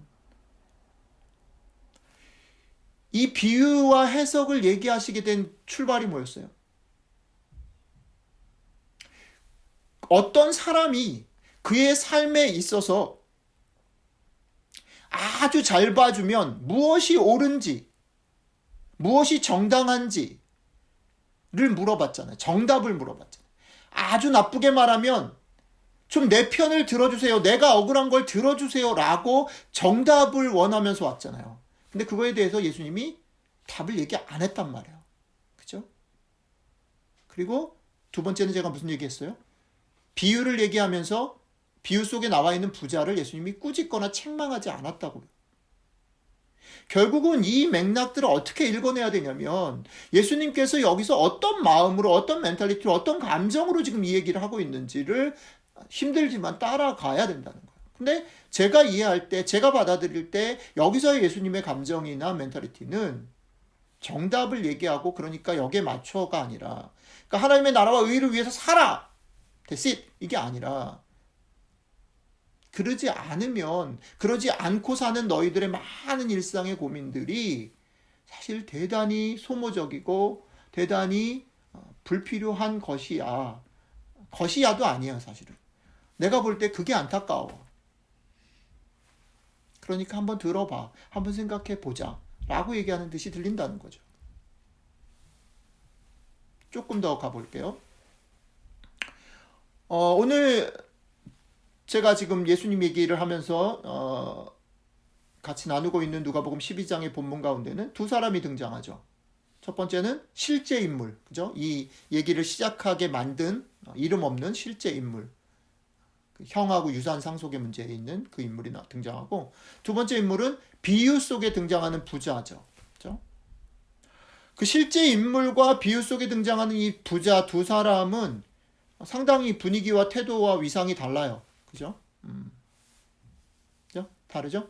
이 비유와 해석을 얘기하시게 된 출발이 뭐였어요? 어떤 사람이 그의 삶에 있어서 아주 잘 봐주면 무엇이 옳은지 무엇이 정당한지를 물어봤잖아요. 정답을 물어봤잖아요. 아주 나쁘게 말하면 좀 내 편을 들어주세요. 내가 억울한 걸 들어주세요. 라고 정답을 원하면서 왔잖아요. 근데 그거에 대해서 예수님이 답을 얘기 안 했단 말이에요. 그죠? 그리고 두 번째는 제가 무슨 얘기했어요? 비유를 얘기하면서 비유 속에 나와 있는 부자를 예수님이 꾸짖거나 책망하지 않았다고요. 결국은 이 맥락들을 어떻게 읽어내야 되냐면 예수님께서 여기서 어떤 마음으로 어떤 멘탈리티로 어떤 감정으로 지금 이 얘기를 하고 있는지를 힘들지만 따라가야 된다는 거예요. 근데 제가 이해할 때 제가 받아들일 때 여기서의 예수님의 감정이나 멘탈리티는 정답을 얘기하고 그러니까 여기에 맞춰가 아니라 그러니까 하나님의 나라와 의를 위해서 살아! That's it! 이게 아니라 그러지 않으면 그러지 않고 사는 너희들의 많은 일상의 고민들이 사실 대단히 소모적이고 대단히 불필요한 것이야도 아니에요. 사실은 내가 볼 때 그게 안타까워. 그러니까 한번 들어봐, 한번 생각해 보자 라고 얘기하는 듯이 들린다는 거죠. 조금 더 가볼게요. 오늘 제가 지금 예수님 얘기를 하면서 같이 나누고 있는 누가복음 12장의 본문 가운데는 두 사람이 등장하죠. 첫 번째는 실제 인물, 그죠? 이 얘기를 시작하게 만든 이름 없는 실제 인물, 그 형하고 유산상 속의 문제에 있는 그 인물이 등장하고, 두 번째 인물은 비유 속에 등장하는 부자죠. 그죠? 그 실제 인물과 비유 속에 등장하는 이 부자 두 사람은 상당히 분위기와 태도와 위상이 달라요. 그죠? 그죠? 다르죠?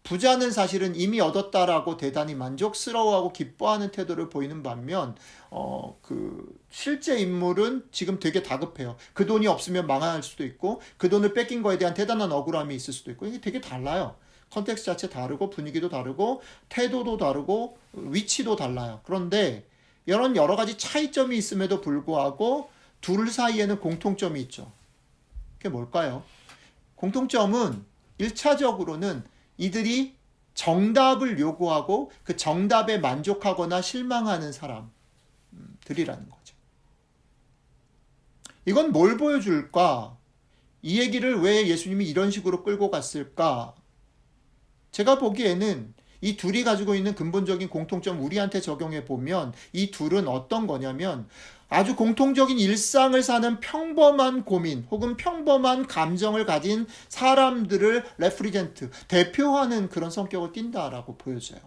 부자는 사실은 이미 얻었다라고 대단히 만족스러워하고 기뻐하는 태도를 보이는 반면 그 실제 인물은 지금 되게 다급해요. 그 돈이 없으면 망할 수도 있고 그 돈을 뺏긴 거에 대한 대단한 억울함이 있을 수도 있고 이게 되게 달라요. 컨텍스트 자체 다르고 분위기도 다르고 태도도 다르고 위치도 달라요. 그런데 이런 여러 가지 차이점이 있음에도 불구하고 둘 사이에는 공통점이 있죠. 그게 뭘까요? 공통점은 1차적으로는 이들이 정답을 요구하고 그 정답에 만족하거나 실망하는 사람들이라는 거죠. 이건 뭘 보여줄까? 이 얘기를 왜 예수님이 이런 식으로 끌고 갔을까? 제가 보기에는 이 둘이 가지고 있는 근본적인 공통점 우리한테 적용해 보면 이 둘은 어떤 거냐면 아주 공통적인 일상을 사는 평범한 고민 혹은 평범한 감정을 가진 사람들을 레프리젠트, 대표하는 그런 성격을 띈다라고 보여져요.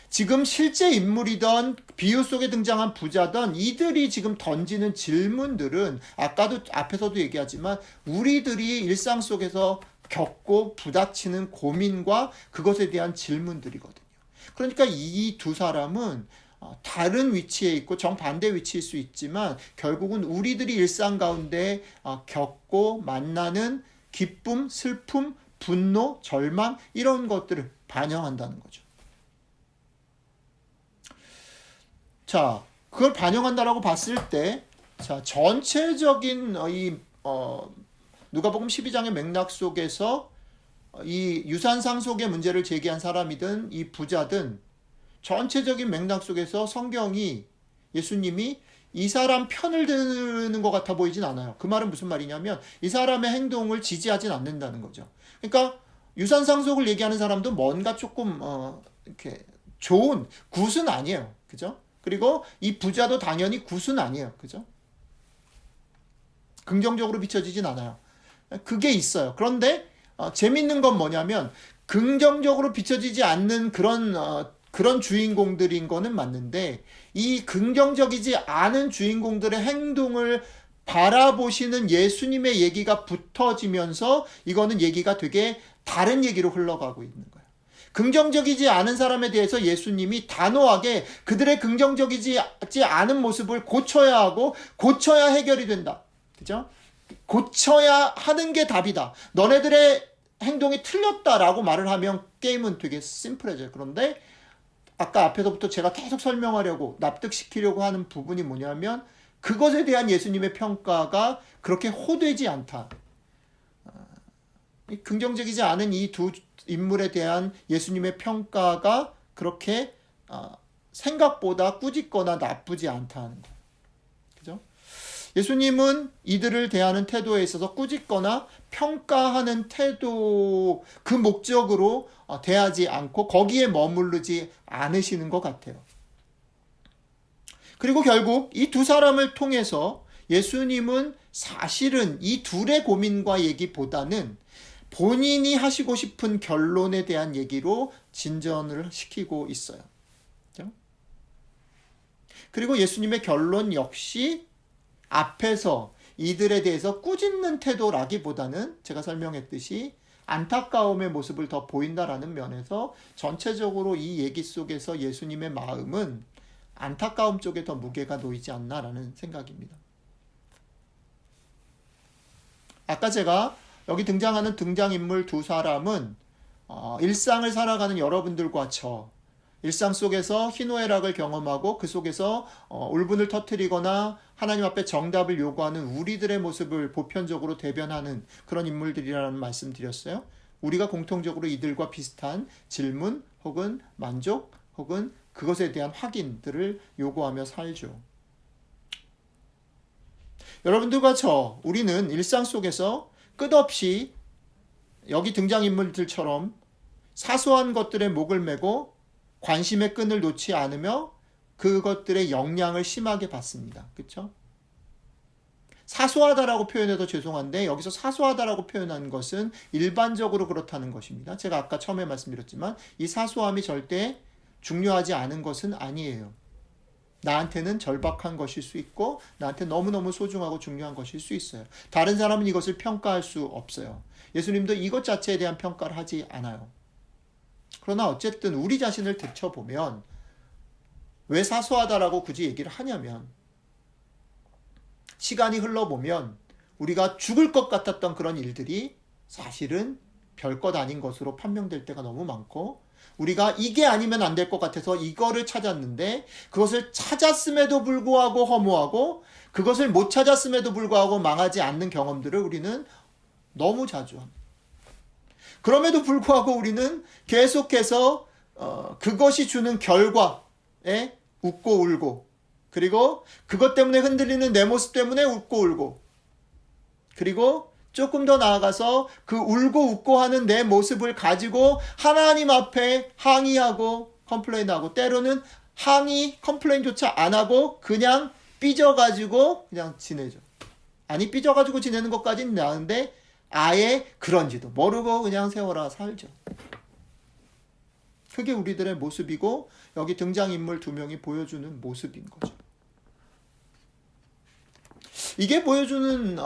지금 실제 인물이던 비유 속에 등장한 부자던 이들이 지금 던지는 질문들은 아까도 앞에서도 얘기하지만 우리들이 일상 속에서 겪고 부닥치는 고민과 그것에 대한 질문들이거든요. 그러니까 이 두 사람은 다른 위치에 있고 정반대 위치일 수 있지만 결국은 우리들이 일상 가운데 겪고 만나는 기쁨, 슬픔, 분노, 절망 이런 것들을 반영한다는 거죠. 자, 그걸 반영한다라고 봤을 때, 자, 전체적인 누가복음 12장의 맥락 속에서 이 유산 상속의 문제를 제기한 사람이든 이 부자든 전체적인 맥락 속에서 성경이 예수님이 이 사람 편을 드는 것 같아 보이진 않아요. 그 말은 무슨 말이냐면 이 사람의 행동을 지지하진 않는다는 거죠. 그러니까 유산 상속을 얘기하는 사람도 뭔가 조금 이렇게 좋은 굿은 아니에요. 그죠? 그리고 이 부자도 당연히 굿은 아니에요. 그죠? 긍정적으로 비춰지진 않아요. 그게 있어요. 그런데 재밌는 건 뭐냐면 긍정적으로 비춰지지 않는 그런 주인공들인 거는 맞는데 이 긍정적이지 않은 주인공들의 행동을 바라보시는 예수님의 얘기가 붙어지면서 이거는 얘기가 되게 다른 얘기로 흘러가고 있는 거예요. 긍정적이지 않은 사람에 대해서 예수님이 단호하게 그들의 긍정적이지 않은 모습을 고쳐야 하고 고쳐야 해결이 된다. 그죠? 고쳐야 하는 게 답이다. 너네들의 행동이 틀렸다라고 말을 하면 게임은 되게 심플해져요. 그런데 아까 앞에서부터 제가 계속 설명하려고 납득시키려고 하는 부분이 뭐냐면 그것에 대한 예수님의 평가가 그렇게 호되지 않다. 긍정적이지 않은 이 두 인물에 대한 예수님의 평가가 그렇게 생각보다 꾸짖거나 나쁘지 않다는 거예요. 그죠? 예수님은 이들을 대하는 태도에 있어서 꾸짖거나 평가하는 태도 그 목적으로 대하지 않고 거기에 머무르지 않으시는 것 같아요. 그리고 결국 이 두 사람을 통해서 예수님은 사실은 이 둘의 고민과 얘기보다는 본인이 하시고 싶은 결론에 대한 얘기로 진전을 시키고 있어요. 그리고 예수님의 결론 역시 앞에서 이들에 대해서 꾸짖는 태도라기보다는 제가 설명했듯이 안타까움의 모습을 더 보인다라는 면에서 전체적으로 이 얘기 속에서 예수님의 마음은 안타까움 쪽에 더 무게가 놓이지 않나라는 생각입니다. 아까 제가 여기 등장하는 등장인물 두 사람은 일상을 살아가는 여러분들과 일상 속에서 희노애락을 경험하고 그 속에서 울분을 터뜨리거나 하나님 앞에 정답을 요구하는 우리들의 모습을 보편적으로 대변하는 그런 인물들이라는 말씀 드렸어요. 우리가 공통적으로 이들과 비슷한 질문 혹은 만족 혹은 그것에 대한 확인들을 요구하며 살죠. 여러분들과 우리는 일상 속에서 끝없이 여기 등장인물들처럼 사소한 것들에 목을 매고 관심의 끈을 놓지 않으며 그것들의 영향을 심하게 받습니다. 그렇죠? 사소하다라고 표현해도 죄송한데 여기서 사소하다라고 표현한 것은 일반적으로 그렇다는 것입니다. 제가 아까 처음에 말씀드렸지만 이 사소함이 절대 중요하지 않은 것은 아니에요. 나한테는 절박한 것일 수 있고 나한테 너무너무 소중하고 중요한 것일 수 있어요. 다른 사람은 이것을 평가할 수 없어요. 예수님도 이것 자체에 대한 평가를 하지 않아요. 그러나 어쨌든 우리 자신을 들춰보면 왜 사소하다라고 굳이 얘기를 하냐면 시간이 흘러보면 우리가 죽을 것 같았던 그런 일들이 사실은 별것 아닌 것으로 판명될 때가 너무 많고 우리가 이게 아니면 안 될 것 같아서 이거를 찾았는데 그것을 찾았음에도 불구하고 허무하고 그것을 못 찾았음에도 불구하고 망하지 않는 경험들을 우리는 너무 자주 합니다. 그럼에도 불구하고 우리는 계속해서 그것이 주는 결과에 웃고 울고 그리고 그것 때문에 흔들리는 내 모습 때문에 웃고 울고 그리고 조금 더 나아가서 그 울고 웃고 하는 내 모습을 가지고 하나님 앞에 항의하고 컴플레인하고, 때로는 항의, 컴플레인조차 안 하고 그냥 삐져가지고 그냥 지내죠. 아니, 삐져가지고 지내는 것까지는 나은데 아예 그런지도 모르고 그냥 세월아 살죠. 그게 우리들의 모습이고 여기 등장인물 2명이 보여주는 모습인 거죠. 이게 보여주는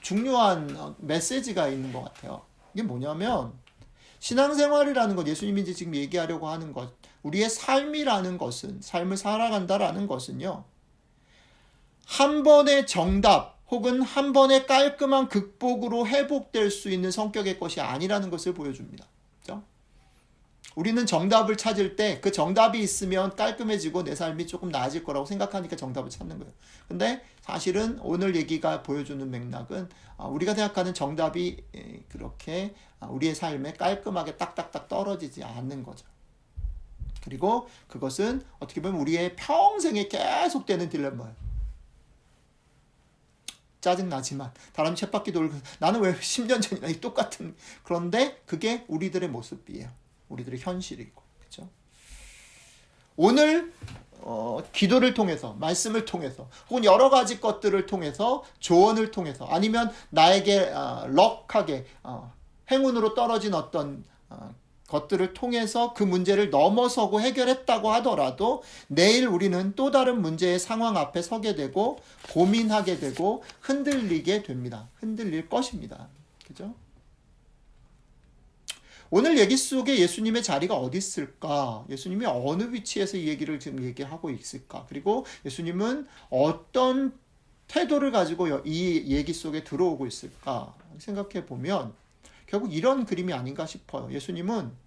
중요한 메시지가 있는 것 같아요. 이게 뭐냐면 신앙생활이라는 것, 예수님이 지금 얘기하려고 하는 것, 우리의 삶이라는 것은, 삶을 살아간다라는 것은요, 한 번의 정답 혹은 한 번의 깔끔한 극복으로 회복될 수 있는 성격의 것이 아니라는 것을 보여줍니다. 그렇죠? 우리는 정답을 찾을 때 그 정답이 있으면 깔끔해지고 내 삶이 조금 나아질 거라고 생각하니까 정답을 찾는 거예요. 근데 사실은 오늘 얘기가 보여주는 맥락은 우리가 생각하는 정답이 그렇게 우리의 삶에 깔끔하게 딱딱딱 떨어지지 않는 거죠. 그리고 그것은 어떻게 보면 우리의 평생에 계속되는 딜레마예요. 짜증나지만 다람쥐 쳇바퀴 돌고 나는 왜 10년 전이나 이 똑같은, 그런데 그게 우리들의 모습이에요. 우리들의 현실이고. 그렇죠? 오늘 기도를 통해서, 말씀을 통해서, 혹은 여러 가지 것들을 통해서, 조언을 통해서, 아니면 나에게 럭하게 행운으로 떨어진 어떤 것들을 통해서 그 문제를 넘어서고 해결했다고 하더라도 내일 우리는 또 다른 문제의 상황 앞에 서게 되고 고민하게 되고 흔들리게 됩니다. 흔들릴 것입니다. 그죠? 오늘 얘기 속에 예수님의 자리가 어디 있을까? 예수님이 어느 위치에서 이 얘기를 지금 얘기하고 있을까? 그리고 예수님은 어떤 태도를 가지고 이 얘기 속에 들어오고 있을까? 생각해 보면 결국 이런 그림이 아닌가 싶어요. 예수님은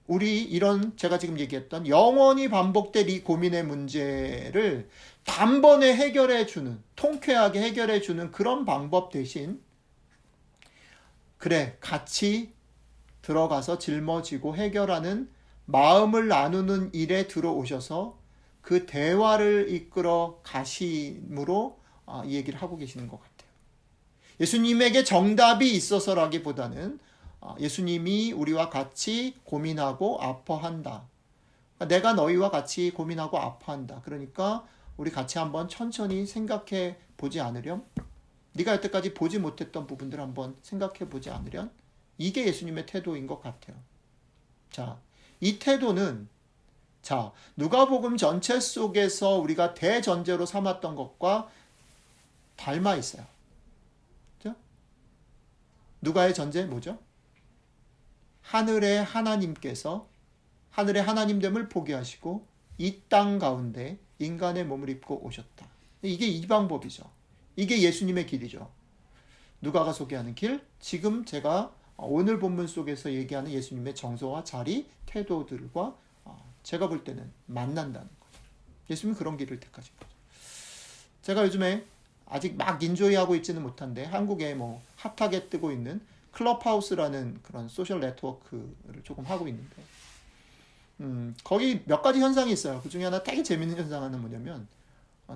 우리 이런 제가 지금 얘기했던 영원히 반복될 이 고민의 문제를 단번에 해결해 주는, 통쾌하게 해결해 주는 그런 방법 대신, 그래, 같이 들어가서 짊어지고 해결하는 마음을 나누는 일에 들어오셔서 그 대화를 이끌어 가심으로 이 얘기를 하고 계시는 것 같아요. 예수님에게 정답이 있어서라기보다는 예수님이 우리와 같이 고민하고 아파한다. 내가 너희와 같이 고민하고 아파한다. 그러니까 우리 같이 한번 천천히 생각해 보지 않으렴? 네가 여태까지 보지 못했던 부분들 한번 생각해 보지 않으련? 이게 예수님의 태도인 것 같아요. 자, 이 태도는 누가복음 전체 속에서 우리가 대전제로 삼았던 것과 닮아 있어요. 그죠? 누가의 전제 뭐죠? 하늘의 하나님께서 하늘의 하나님됨을 포기하시고 이 땅 가운데 인간의 몸을 입고 오셨다. 이게 이 방법이죠. 이게 예수님의 길이죠. 누가가 소개하는 길, 지금 제가 오늘 본문 속에서 얘기하는 예수님의 정서와 자리, 태도들과 제가 볼 때는 만난다는 거죠. 예수님은 그런 길을 택하신 거죠. 제가 요즘에 아직 막 인조이하고 있지는 못한데 한국에 뭐 핫하게 뜨고 있는 클럽하우스라는 그런 소셜 네트워크를 조금 하고 있는데 거기 몇 가지 현상이 있어요. 그 중에 하나 되게 재밌는 현상은 뭐냐면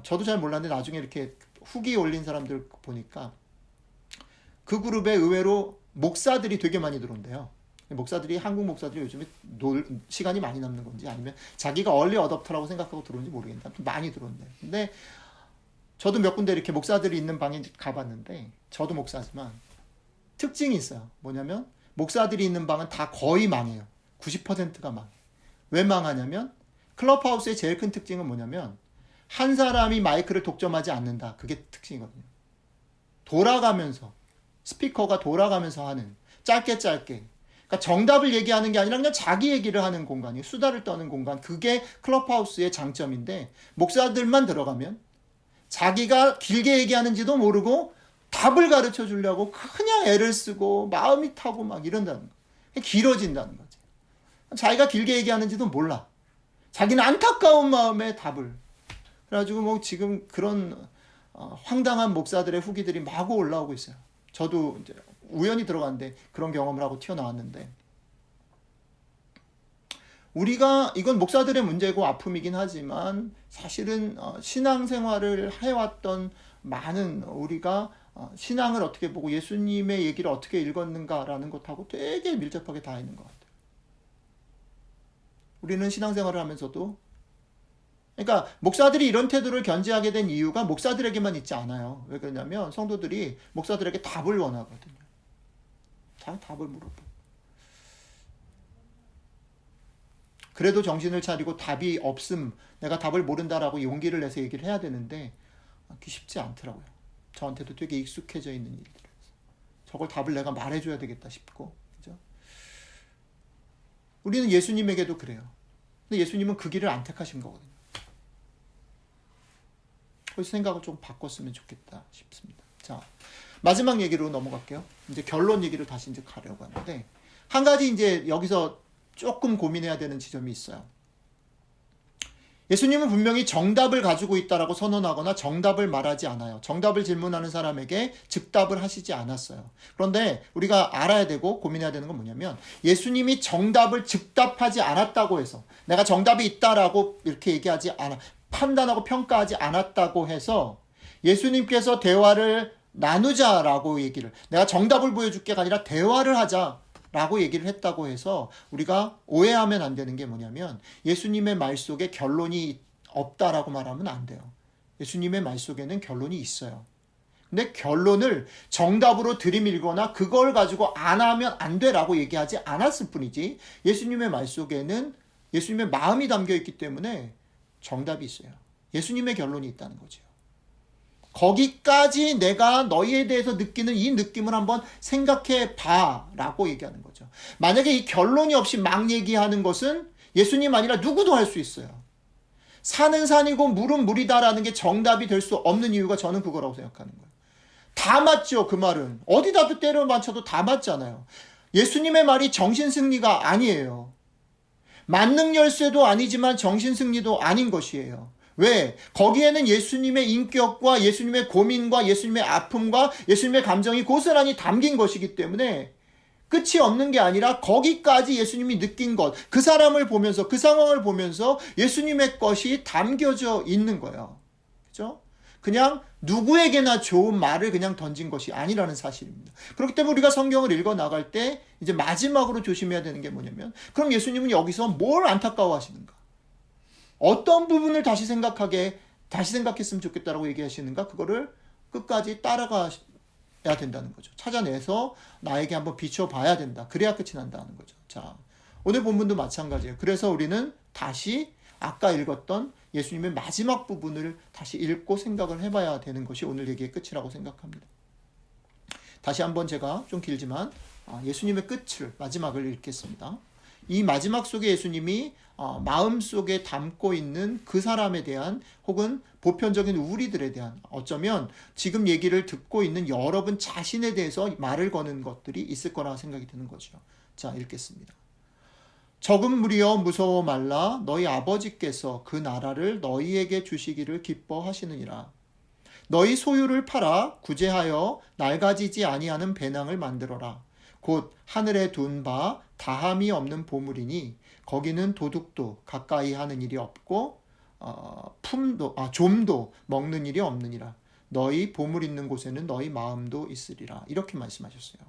저도 잘 몰랐는데 나중에 이렇게 후기 올린 사람들 보니까 그 그룹에 의외로 목사들이 되게 많이 들어온대요. 목사들이, 한국 목사들이 요즘에 시간이 많이 남는 건지 아니면 자기가 얼리 어댑터라고 생각하고 들어온지 모르겠는데 아무튼 많이 들어온대요. 근데 저도 몇 군데 이렇게 목사들이 있는 방에 가봤는데 저도 목사지만 특징이 있어요. 뭐냐면 목사들이 있는 방은 다 거의 망해요. 90%가 망해요. 왜 망하냐면 클럽하우스의 제일 큰 특징은 뭐냐면 한 사람이 마이크를 독점하지 않는다. 그게 특징이거든요. 돌아가면서 스피커가 돌아가면서 하는 짧게 그러니까 정답을 얘기하는 게 아니라 그냥 자기 얘기를 하는 공간이에요. 수다를 떠는 공간. 그게 클럽하우스의 장점인데 목사들만 들어가면 자기가 길게 얘기하는지도 모르고 답을 가르쳐 주려고 그냥 애를 쓰고 마음이 타고 막 이런다는 거예요. 길어진다는 거죠. 자기가 길게 얘기하는지도 몰라. 자기는 안타까운 마음에 답을. 그래가지고 뭐 지금 그런 황당한 목사들의 후기들이 마구 올라오고 있어요. 저도 이제 우연히 들어갔는데 그런 경험을 하고 튀어나왔는데 우리가 이건 목사들의 문제고 아픔이긴 하지만 사실은 신앙생활을 해왔던 많은 우리가 신앙을 어떻게 보고 예수님의 얘기를 어떻게 읽었는가라는 것하고 되게 밀접하게 닿아 있는 것 같아요. 우리는 신앙생활을 하면서도, 그러니까 목사들이 이런 태도를 견지하게 된 이유가 목사들에게만 있지 않아요. 왜 그러냐면 성도들이 목사들에게 답을 원하거든요. 답을 물어보고. 그래도 정신을 차리고 답이 없음, 내가 답을 모른다라고 용기를 내서 얘기를 해야 되는데 그게 쉽지 않더라고요. 저한테도 되게 익숙해져 있는 일들이라서 저걸 답을 내가 말해줘야 되겠다 싶고, 그죠? 우리는 예수님에게도 그래요. 근데 예수님은 그 길을 안 택하신 거거든요. 그래서 생각을 좀 바꿨으면 좋겠다 싶습니다. 자, 마지막 얘기로 넘어갈게요. 이제 결론 얘기를 다시 이제 가려고 하는데, 한 가지 이제 여기서 조금 고민해야 되는 지점이 있어요. 예수님은 분명히 정답을 가지고 있다라고 선언하거나 정답을 말하지 않아요. 정답을 질문하는 사람에게 즉답을 하시지 않았어요. 그런데 우리가 알아야 되고 고민해야 되는 건 뭐냐면, 예수님이 정답을 즉답하지 않았다고 해서, 내가 정답이 있다라고 이렇게 얘기하지 않아, 판단하고 평가하지 않았다고 해서 예수님께서 대화를 나누자라고 얘기를, 내가 정답을 보여줄게가 아니라 대화를 하자 라고 얘기를 했다고 해서 우리가 오해하면 안 되는 게 뭐냐면, 예수님의 말 속에 결론이 없다라고 말하면 안 돼요. 예수님의 말 속에는 결론이 있어요. 근데 결론을 정답으로 들이밀거나 그걸 가지고 안 하면 안 돼라고 얘기하지 않았을 뿐이지, 예수님의 말 속에는 예수님의 마음이 담겨 있기 때문에 정답이 있어요. 예수님의 결론이 있다는 거죠. 거기까지 내가 너희에 대해서 느끼는 이 느낌을 한번 생각해 봐 라고 얘기하는 거죠. 만약에 이 결론이 없이 막 얘기하는 것은 예수님 아니라 누구도 할 수 있어요. 산은 산이고 물은 물이다라는 게 정답이 될 수 없는 이유가 저는 그거라고 생각하는 거예요. 다 맞죠, 그 말은. 어디다 때려 맞춰도 다 맞잖아요. 예수님의 말이 정신승리가 아니에요. 만능 열쇠도 아니지만 정신승리도 아닌 것이에요. 왜? 거기에는 예수님의 인격과 예수님의 고민과 예수님의 아픔과 예수님의 감정이 고스란히 담긴 것이기 때문에 끝이 없는 게 아니라 거기까지 예수님이 느낀 것, 그 사람을 보면서, 그 상황을 보면서 예수님의 것이 담겨져 있는 거예요. 그죠? 그냥 누구에게나 좋은 말을 그냥 던진 것이 아니라는 사실입니다. 그렇기 때문에 우리가 성경을 읽어 나갈 때 이제 마지막으로 조심해야 되는 게 뭐냐면, 그럼 예수님은 여기서 뭘 안타까워 하시는가? 어떤 부분을 다시 생각했으면 좋겠다라고 얘기하시는가? 그거를 끝까지 따라가야 된다는 거죠. 찾아내서 나에게 한번 비춰봐야 된다. 그래야 끝이 난다는 거죠. 자, 오늘 본문도 마찬가지예요. 그래서 우리는 다시 아까 읽었던 예수님의 마지막 부분을 다시 읽고 생각을 해봐야 되는 것이 오늘 얘기의 끝이라고 생각합니다. 다시 한번 제가 좀 길지만 예수님의 끝을, 마지막을 읽겠습니다. 이 마지막 속에 예수님이 마음속에 담고 있는 그 사람에 대한, 혹은 보편적인 우리들에 대한, 어쩌면 지금 얘기를 듣고 있는 여러분 자신에 대해서 말을 거는 것들이 있을 거라 생각이 드는 거죠. 자, 읽겠습니다. 적은 무리여 무서워 말라. 너희 아버지께서 그 나라를 너희에게 주시기를 기뻐하시느니라. 너희 소유를 팔아 구제하여 낡아지지 아니하는 배낭을 만들어라. 곧 하늘에 둔 바 다함이 없는 보물이니 거기는 도둑도 가까이 하는 일이 없고 좀도 먹는 일이 없느니라. 너희 보물 있는 곳에는 너희 마음도 있으리라. 이렇게 말씀하셨어요.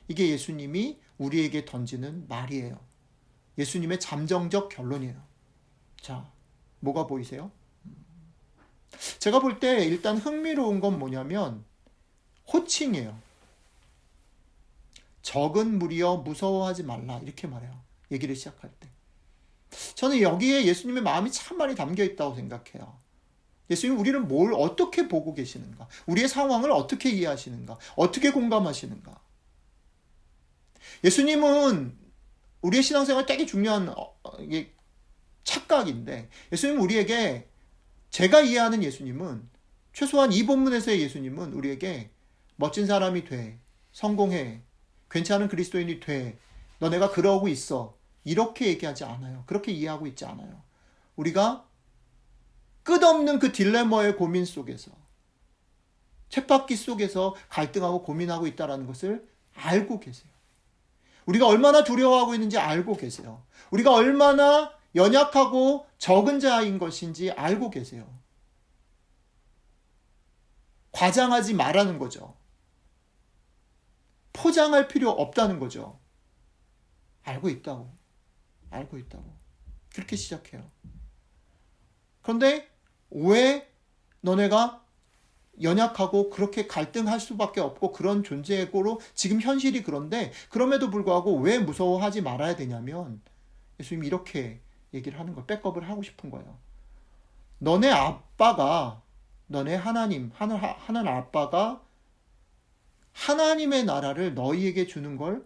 이게 예수님이 우리에게 던지는 말이에요. 예수님의 잠정적 결론이에요. 자, 뭐가 보이세요? 제가 볼 때 일단 흥미로운 건 뭐냐면 호칭이에요. 적은 무리여 무서워하지 말라, 이렇게 말해요. 얘기를 시작할 때. 저는 여기에 예수님의 마음이 참 많이 담겨 있다고 생각해요. 예수님 우리를 뭘 어떻게 보고 계시는가? 우리의 상황을 어떻게 이해하시는가? 어떻게 공감하시는가? 예수님은 우리의 신앙생활 되게 중요한 착각인데, 예수님은 우리에게, 제가 이해하는 예수님은, 최소한 이 본문에서의 예수님은 우리에게 멋진 사람이 돼, 성공해, 괜찮은 그리스도인이 돼, 너네가 그러고 있어, 이렇게 얘기하지 않아요. 그렇게 이해하고 있지 않아요. 우리가 끝없는 그 딜레마의 고민 속에서, 쳇바퀴 속에서 갈등하고 고민하고 있다는 것을 알고 계세요. 우리가 얼마나 두려워하고 있는지 알고 계세요. 우리가 얼마나 연약하고 적은 자인 것인지 알고 계세요. 과장하지 말라는 거죠. 포장할 필요 없다는 거죠. 알고 있다고. 알고 있다고. 그렇게 시작해요. 그런데 왜 너네가 연약하고 그렇게 갈등할 수밖에 없고 그런 존재고로 지금 현실이 그런데 그럼에도 불구하고 왜 무서워하지 말아야 되냐면 예수님이 이렇게 얘기를 하는 거예요. 백업을 하고 싶은 거예요. 너네 아빠가 너네 하나님 하는 아빠가 하나님의 나라를 너희에게 주는 걸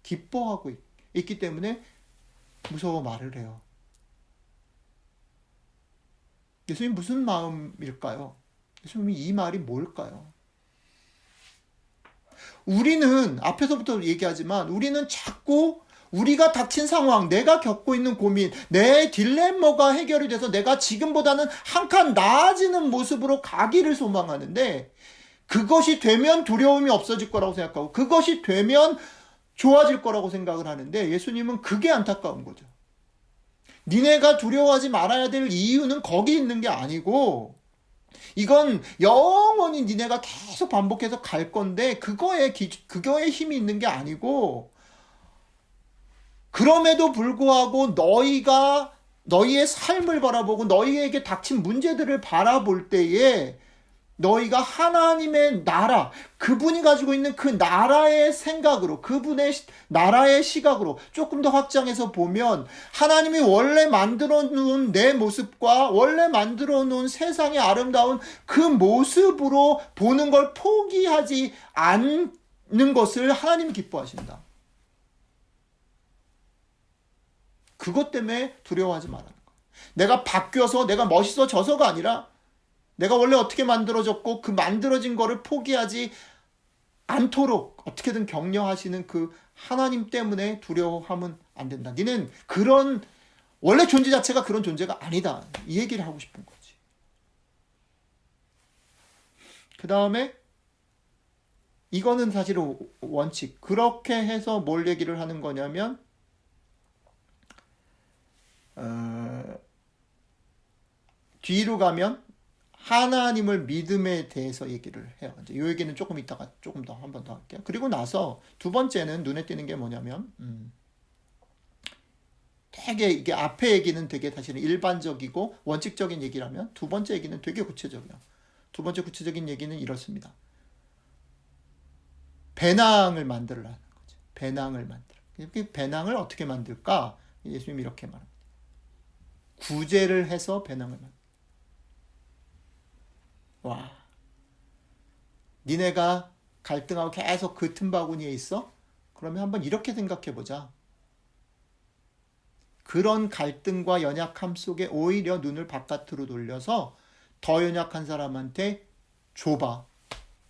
기뻐하고 있기 때문에 무서워 말을 해요. 예수님 무슨 마음일까요? 예수님이 이 말이 뭘까요? 우리는 앞에서부터 얘기하지만 우리는 자꾸 우리가 닥친 상황, 내가 겪고 있는 고민, 내 딜레마가 해결이 돼서 내가 지금보다는 한 칸 나아지는 모습으로 가기를 소망하는데 그것이 되면 두려움이 없어질 거라고 생각하고 그것이 되면 좋아질 거라고 생각을 하는데 예수님은 그게 안타까운 거죠. 니네가 두려워하지 말아야 될 이유는 거기 있는 게 아니고 이건 영원히 니네가 계속 반복해서 갈 건데 그거에 힘이 있는 게 아니고 그럼에도 불구하고 너희의 삶을 바라보고 너희에게 닥친 문제들을 바라볼 때에 너희가 하나님의 나라, 그분이 가지고 있는 그 나라의 생각으로, 그분의 나라의 시각으로 조금 더 확장해서 보면 하나님이 원래 만들어 놓은 내 모습과 원래 만들어 놓은 세상의 아름다운 그 모습으로 보는 걸 포기하지 않는 것을 하나님이 기뻐하신다. 그것 때문에 두려워하지 말라는 거야. 내가 바뀌어서 내가 멋있어져서가 아니라 내가 원래 어떻게 만들어졌고 그 만들어진 거를 포기하지 않도록 어떻게든 격려하시는 그 하나님 때문에 두려워하면 안 된다. 니는 그런 원래 존재 자체가 그런 존재가 아니다. 이 얘기를 하고 싶은 거지. 그 다음에 이거는 사실 원칙. 그렇게 해서 뭘 얘기를 하는 거냐면 뒤로 가면 하나님을 믿음에 대해서 얘기를 해요. 이제 이 얘기는 조금 이따가 조금 더 한 번 더 할게요. 그리고 나서 두 번째는 눈에 띄는 게 뭐냐면 되게 이게 앞에 얘기는 되게 사실은 일반적이고 원칙적인 얘기라면 두 번째 얘기는 되게 구체적이에요. 두 번째 구체적인 얘기는 이렇습니다. 배낭을 만들라는 거죠. 배낭을 만들어. 배낭을 어떻게 만들까? 예수님이 이렇게 말합니다. 구제를 해서 배낭을 만들어. 와, 니네가 갈등하고 계속 그 틈바구니에 있어? 그러면 한번 이렇게 생각해 보자. 그런 갈등과 연약함 속에 오히려 눈을 바깥으로 돌려서 더 연약한 사람한테 줘봐.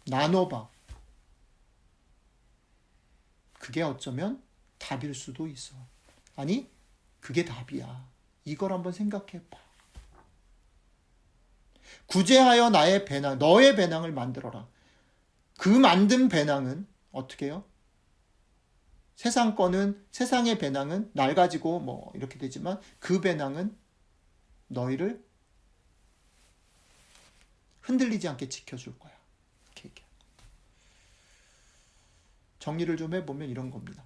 나눠봐. 그게 어쩌면 답일 수도 있어. 아니, 그게 답이야. 이걸 한번 생각해 봐. 구제하여 나의 배낭, 너의 배낭을 만들어라. 그 만든 배낭은 어떻게 해요? 세상의 배낭은 낡아지고 뭐 이렇게 되지만 그 배낭은 너희를 흔들리지 않게 지켜줄 거야. 이렇게 얘기해요. 정리를 좀 해보면 이런 겁니다.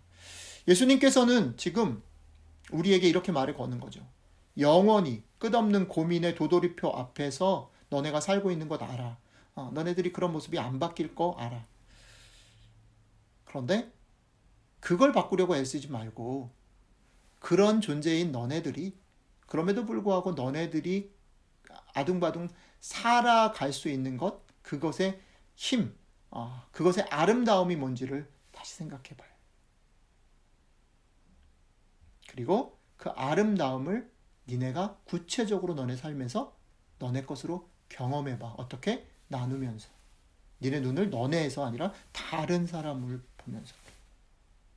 예수님께서는 지금 우리에게 이렇게 말을 거는 거죠. 영원히 끝없는 고민의 도돌이표 앞에서 너네가 살고 있는 것 알아. 너네들이 그런 모습이 안 바뀔 거 알아. 그런데 그걸 바꾸려고 애쓰지 말고 그런 존재인 너네들이 그럼에도 불구하고 너네들이 아둥바둥 살아갈 수 있는 것, 그것의 힘, 그것의 아름다움이 뭔지를 다시 생각해 봐요. 그리고 그 아름다움을 니네가 구체적으로 너네 삶에서 너네 것으로 경험해봐. 어떻게? 나누면서. 니네 눈을 너네에서 아니라 다른 사람을 보면서.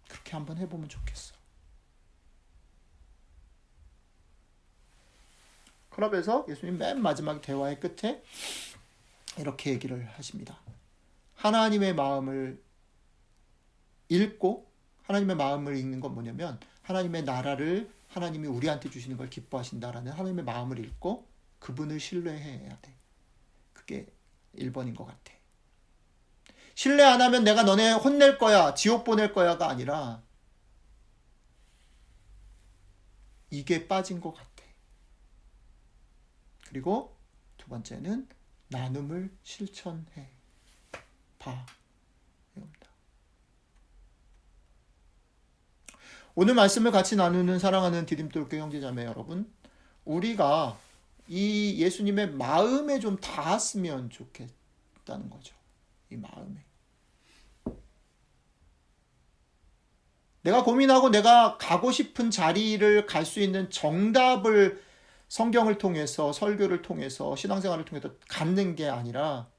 그렇게 한번 해보면 좋겠어. 그러면서 예수님 맨 마지막 대화의 끝에 이렇게 얘기를 하십니다. 하나님의 마음을 읽고 하나님의 마음을 읽는 건 뭐냐면 하나님의 나라를 하나님이 우리한테 주시는 걸 기뻐하신다라는 하나님의 마음을 읽고 그분을 신뢰해야 돼. 그게 1번인 것 같아. 신뢰 안 하면 내가 너네 혼낼 거야, 지옥 보낼 거야가 아니라 이게 빠진 것 같아. 그리고 두 번째는 나눔을 실천해 봐. 이겁니다. 오늘 말씀을 같이 나누는 사랑하는 디딤돌교 형제자매 여러분, 우리가 이 예수님의 마음에 좀 닿았으면 좋겠다는 거죠. 이 마음에. 내가 고민하고 내가 가고 싶은 자리를 갈 수 있는 정답을 성경을 통해서, 설교를 통해서, 신앙생활을 통해서 갖는 게 아니라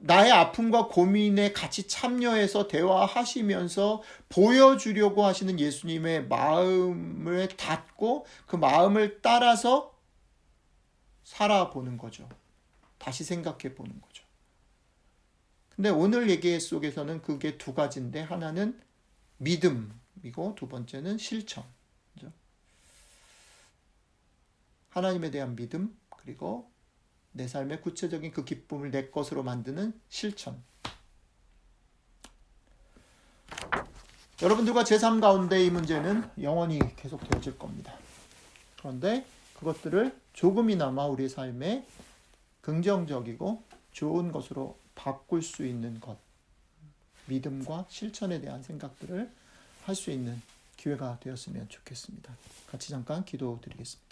나의 아픔과 고민에 같이 참여해서 대화하시면서 보여주려고 하시는 예수님의 마음을 닫고 그 마음을 따라서 살아보는 거죠. 다시 생각해 보는 거죠. 근데 오늘 얘기 속에서는 그게 두 가지인데, 하나는 믿음이고 두 번째는 실천. 그죠? 하나님에 대한 믿음, 그리고 내 삶의 구체적인 그 기쁨을 내 것으로 만드는 실천. 여러분들과 제 삶 가운데 이 문제는 영원히 계속 되어질 겁니다. 그런데 그것들을 조금이나마 우리의 삶에 긍정적이고 좋은 것으로 바꿀 수 있는 것, 믿음과 실천에 대한 생각들을 할 수 있는 기회가 되었으면 좋겠습니다. 같이 잠깐 기도드리겠습니다.